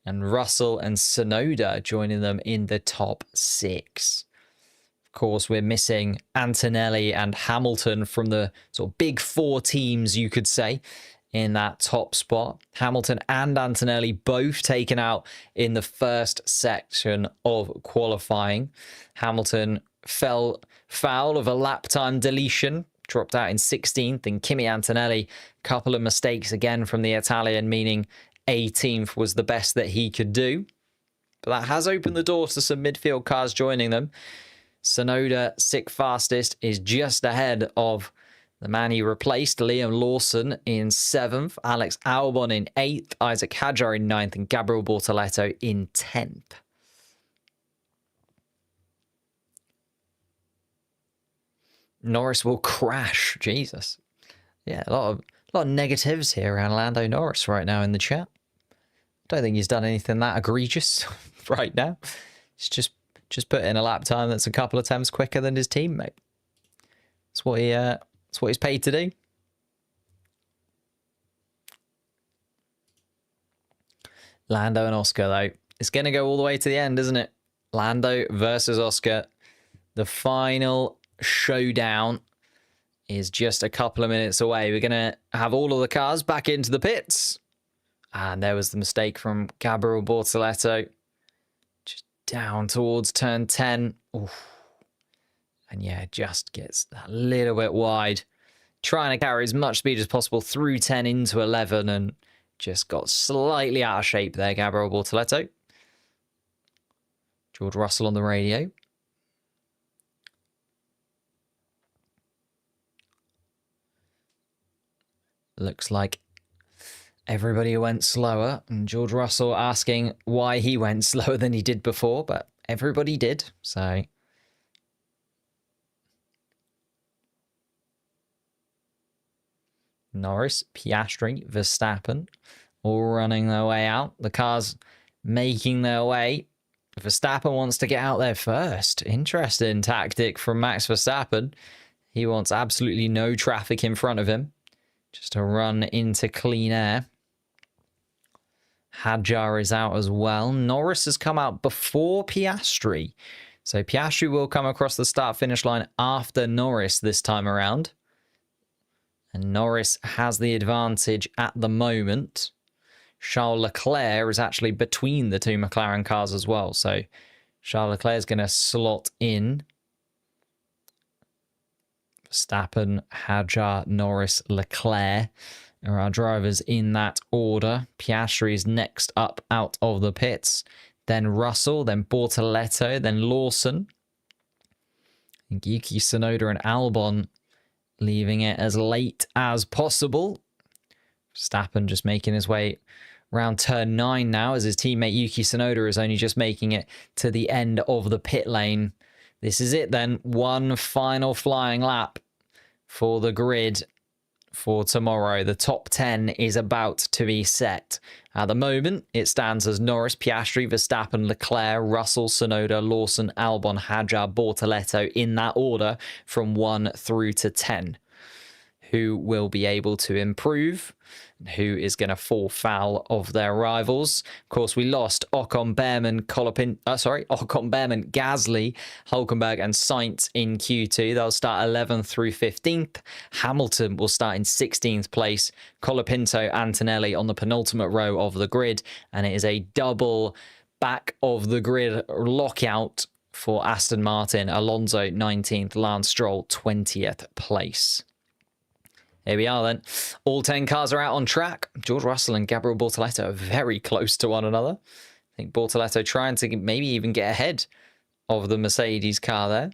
And Russell and Tsunoda joining them in the top 6. Of course, we're missing Antonelli and Hamilton from the sort of big 4 teams, you could say, in that top spot. Hamilton and Antonelli both taken out in the first section of qualifying. Hamilton fell foul of a lap time deletion, dropped out in 16th, and Kimi Antonelli, couple of mistakes again from the Italian, meaning 18th was the best that he could do. But that has opened the door to some midfield cars joining them. Tsunoda, 6th fastest, is just ahead of the man he replaced, Liam Lawson, in 7th, Alex Albon in 8th, Isaac Hadjar in 9th, and Gabriel Bortoleto in 10th. Norris will crash. Jesus. Yeah, a lot of negatives here around Lando Norris right now in the chat. Don't think he's done anything that egregious right now. He's just put in a lap time that's a couple of times quicker than his teammate. That's what he's paid to do. Lando and Oscar, though. It's going to go all the way to the end, isn't it? Lando versus Oscar. The final showdown is just a couple of minutes away. We're going to have all of the cars back into the pits. And there was the mistake from Gabriel Bortoleto. Just down towards turn 10. Oof. And yeah, just gets a little bit wide. Trying to carry as much speed as possible through 10 into 11 and just got slightly out of shape there, Gabriel Bortoleto. George Russell on the radio. Looks like everybody went slower, and George Russell asking why he went slower than he did before, but everybody did, so... Norris, Piastri, Verstappen, all running their way out. The cars making their way. Verstappen wants to get out there first. Interesting tactic from Max Verstappen. He wants absolutely no traffic in front of him. Just to run into clean air. Hadjar is out as well. Norris has come out before Piastri. So Piastri will come across the start-finish line after Norris this time around. And Norris has the advantage at the moment. Charles Leclerc is actually between the two McLaren cars as well. So Charles Leclerc is going to slot in. Verstappen, Hadjar, Norris, Leclerc are our drivers in that order. Piastri is next up out of the pits. Then Russell, then Bortoleto, then Lawson. And Yuki Tsunoda and Albon leaving it as late as possible. Verstappen just making his way around turn 9 now, as his teammate Yuki Tsunoda is only just making it to the end of the pit lane. This is it then. One final flying lap for the grid for tomorrow. The top 10 is about to be set. At the moment, it stands as Norris, Piastri, Verstappen, Leclerc, Russell, Tsunoda, Lawson, Albon, Hadjar, Bortoleto in that order from 1 through to 10. Who will be able to improve? Who is going to fall foul of their rivals? Of course, we lost Ocon, Behrman, Gasly, Hulkenberg, and Sainz in Q2. They'll start 11th through 15th. Hamilton will start in 16th place. Colapinto, Antonelli on the penultimate row of the grid, and it is a double back of the grid lockout for Aston Martin. Alonso 19th, Lance Stroll 20th place. Here we are then. All 10 cars are out on track. George Russell and Gabriel Bortoleto are very close to one another. I think Bortoleto trying to maybe even get ahead of the Mercedes car there.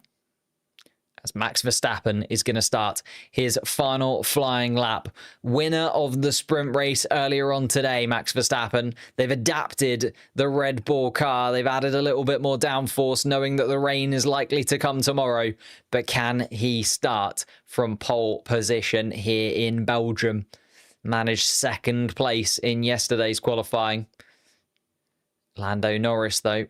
As Max Verstappen is going to start his final flying lap. Winner of the sprint race earlier on today, Max Verstappen. They've adapted the Red Bull car. They've added a little bit more downforce, knowing that the rain is likely to come tomorrow. But can he start from pole position here in Belgium? Managed second place in yesterday's qualifying. Lando Norris, though,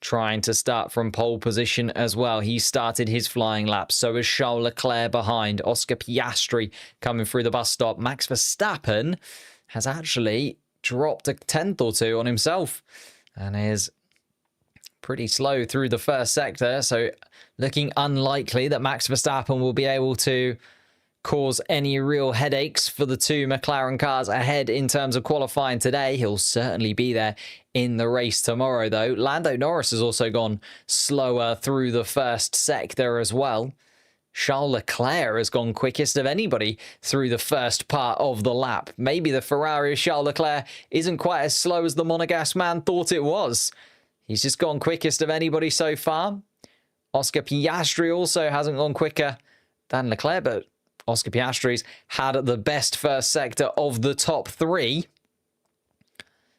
trying to start from pole position as well. He started his flying lap. So is Charles Leclerc behind. Oscar Piastri coming through the bus stop. Max Verstappen has actually dropped a tenth or two on himself and is pretty slow through the first sector. So looking unlikely that Max Verstappen will be able to cause any real headaches for the two McLaren cars ahead in terms of qualifying today. He'll certainly be there in the race tomorrow, though. Lando Norris has also gone slower through the first sector as well. Charles Leclerc has gone quickest of anybody through the first part of the lap. Maybe the Ferrari of Charles Leclerc isn't quite as slow as the Monegasque man thought it was. He's just gone quickest of anybody so far. Oscar Piastri also hasn't gone quicker than Leclerc, but Oscar Piastri's had the best first sector of the top three.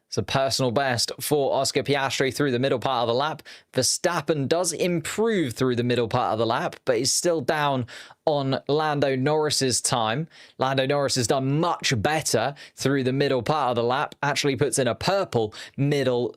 It's a personal best for Oscar Piastri through the middle part of the lap. Verstappen does improve through the middle part of the lap, but is still down on Lando Norris's time. Lando Norris has done much better through the middle part of the lap. Actually puts in a purple middle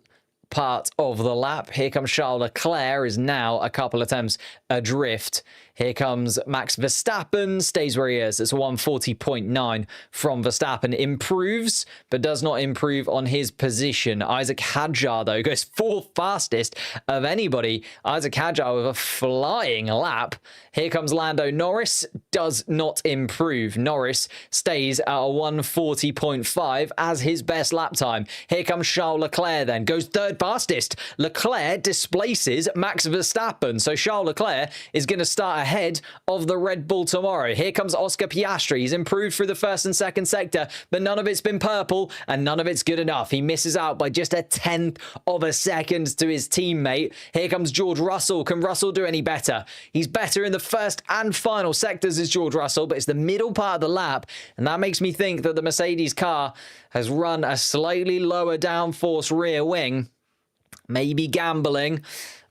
part of the lap. Here comes Charles Leclerc, is now a couple attempts adrift. Here comes Max Verstappen, stays where he is. It's a 140.9 from Verstappen. Improves, but does not improve on his position. Isaac Hadjar, though, goes fourth fastest of anybody. Isaac Hadjar with a flying lap. Here comes Lando Norris, does not improve. Norris stays at a 140.5 as his best lap time. Here comes Charles Leclerc then, goes third fastest. Leclerc displaces Max Verstappen, so Charles Leclerc is going to start ahead of the Red Bull tomorrow. Here comes Oscar Piastri. He's improved through the first and second sector, but none of it's been purple and none of it's good enough. He misses out by just a tenth of a second to his teammate. Here comes George Russell. Can Russell do any better? He's better in the first and final sectors as George Russell, but it's the middle part of the lap, and that makes me think that the Mercedes car has run a slightly lower downforce rear wing. Maybe gambling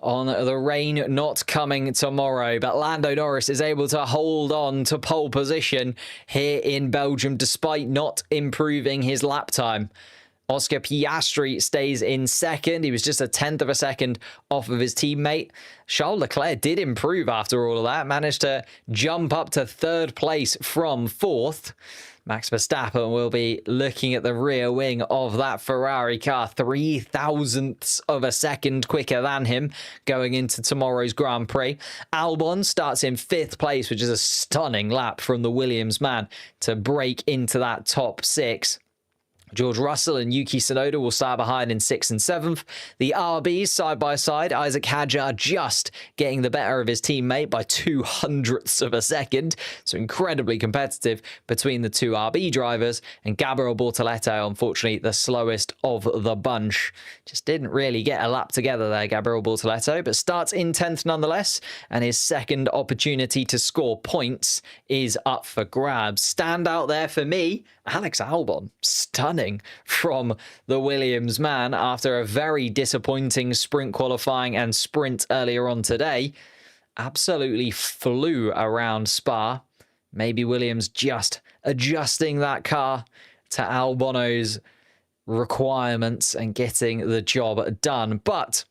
on the rain not coming tomorrow, but Lando Norris is able to hold on to pole position here in Belgium despite not improving his lap time. Oscar Piastri stays in second. He was just a tenth of a second off of his teammate. Charles Leclerc did improve after all of that, managed to jump up to third place from fourth. Max Verstappen will be looking at the rear wing of that Ferrari car, 0.003 of a second quicker than him going into tomorrow's Grand Prix. Albon starts in fifth place, which is a stunning lap from the Williams man to break into that top six. George Russell and Yuki Tsunoda will start behind in 6th and 7th. The RBs side by side. Isaac Hadjar just getting the better of his teammate by 0.02 of a second. So incredibly competitive between the two RB drivers. And Gabriel Bortoleto, unfortunately, the slowest of the bunch. Just didn't really get a lap together there, Gabriel Bortoleto, but starts in 10th nonetheless. And his second opportunity to score points is up for grabs. Standout there for me, Alex Albon. Stunning from the Williams man after a very disappointing sprint qualifying and sprint earlier on today. Absolutely flew around Spa. Maybe Williams just adjusting that car to Albon's requirements and getting the job done. But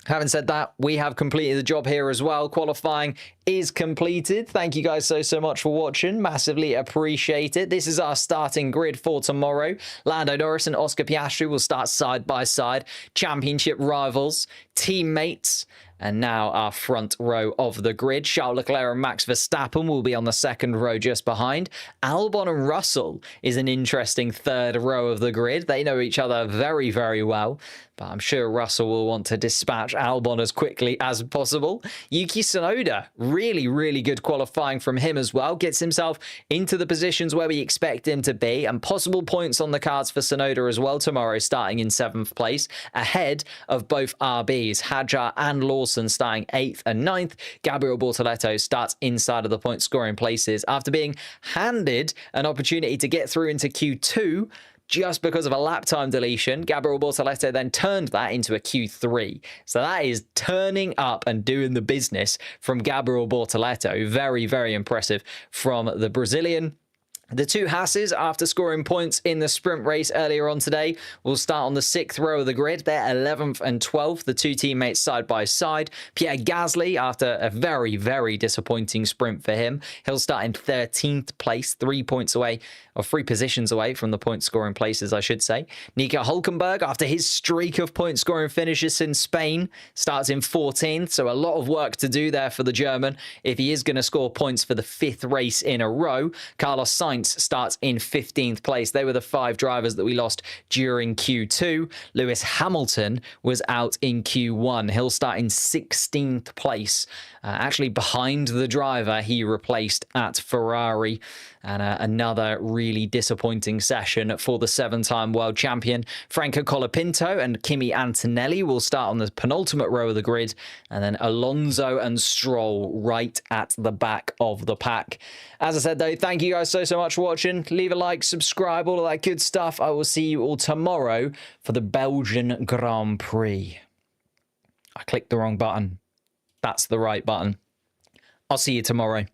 having said that, we have completed the job here as well. Qualifying is completed. Thank you guys so much for watching. Massively appreciate it. This is our starting grid for tomorrow. Lando Norris and Oscar Piastri will start side by side. Championship rivals, teammates, and now our front row of the grid. Charles Leclerc and Max Verstappen will be on the second row just behind. Albon and Russell is an interesting third row of the grid. They know each other very, very well, but I'm sure Russell will want to dispatch Albon as quickly as possible. Yuki Tsunoda, really, really good qualifying from him as well. Gets himself into the positions where we expect him to be, and possible points on the cards for Tsunoda as well tomorrow, starting in 7th place, ahead of both RBs, Hadjar and Lawson starting 8th and 9th. Gabriel Bortoleto starts inside of the point scoring places after being handed an opportunity to get through into Q2 just because of a lap time deletion. Gabriel Bortoleto then turned that into a Q3. So that is turning up and doing the business from Gabriel Bortoleto. Very, very impressive from the Brazilian. The two Hasses, after scoring points in the sprint race earlier on today, will start on the 6th row of the grid. They're 11th and 12th, the two teammates side by side. Pierre Gasly, after a very, very disappointing sprint for him, he'll start in 13th place, 3 points away, or 3 positions away from the point scoring places, I should say. Nico Hülkenberg, after his streak of point scoring finishes in Spain, starts in 14th, so a lot of work to do there for the German if he is going to score points for the 5th race in a row. Carlos Sainz starts in 15th place. They were the 5 drivers that we lost during Q2. Lewis Hamilton was out in Q1. He'll start in 16th place, actually behind the driver he replaced at Ferrari. And another really disappointing session for the 7-time world champion. Franco Colapinto and Kimi Antonelli will start on the penultimate row of the grid. And then Alonso and Stroll right at the back of the pack. As I said, though, thank you guys so much for watching. Leave a like, subscribe, all of that good stuff. I will see you all tomorrow for the Belgian Grand Prix. I clicked the wrong button. That's the right button. I'll see you tomorrow.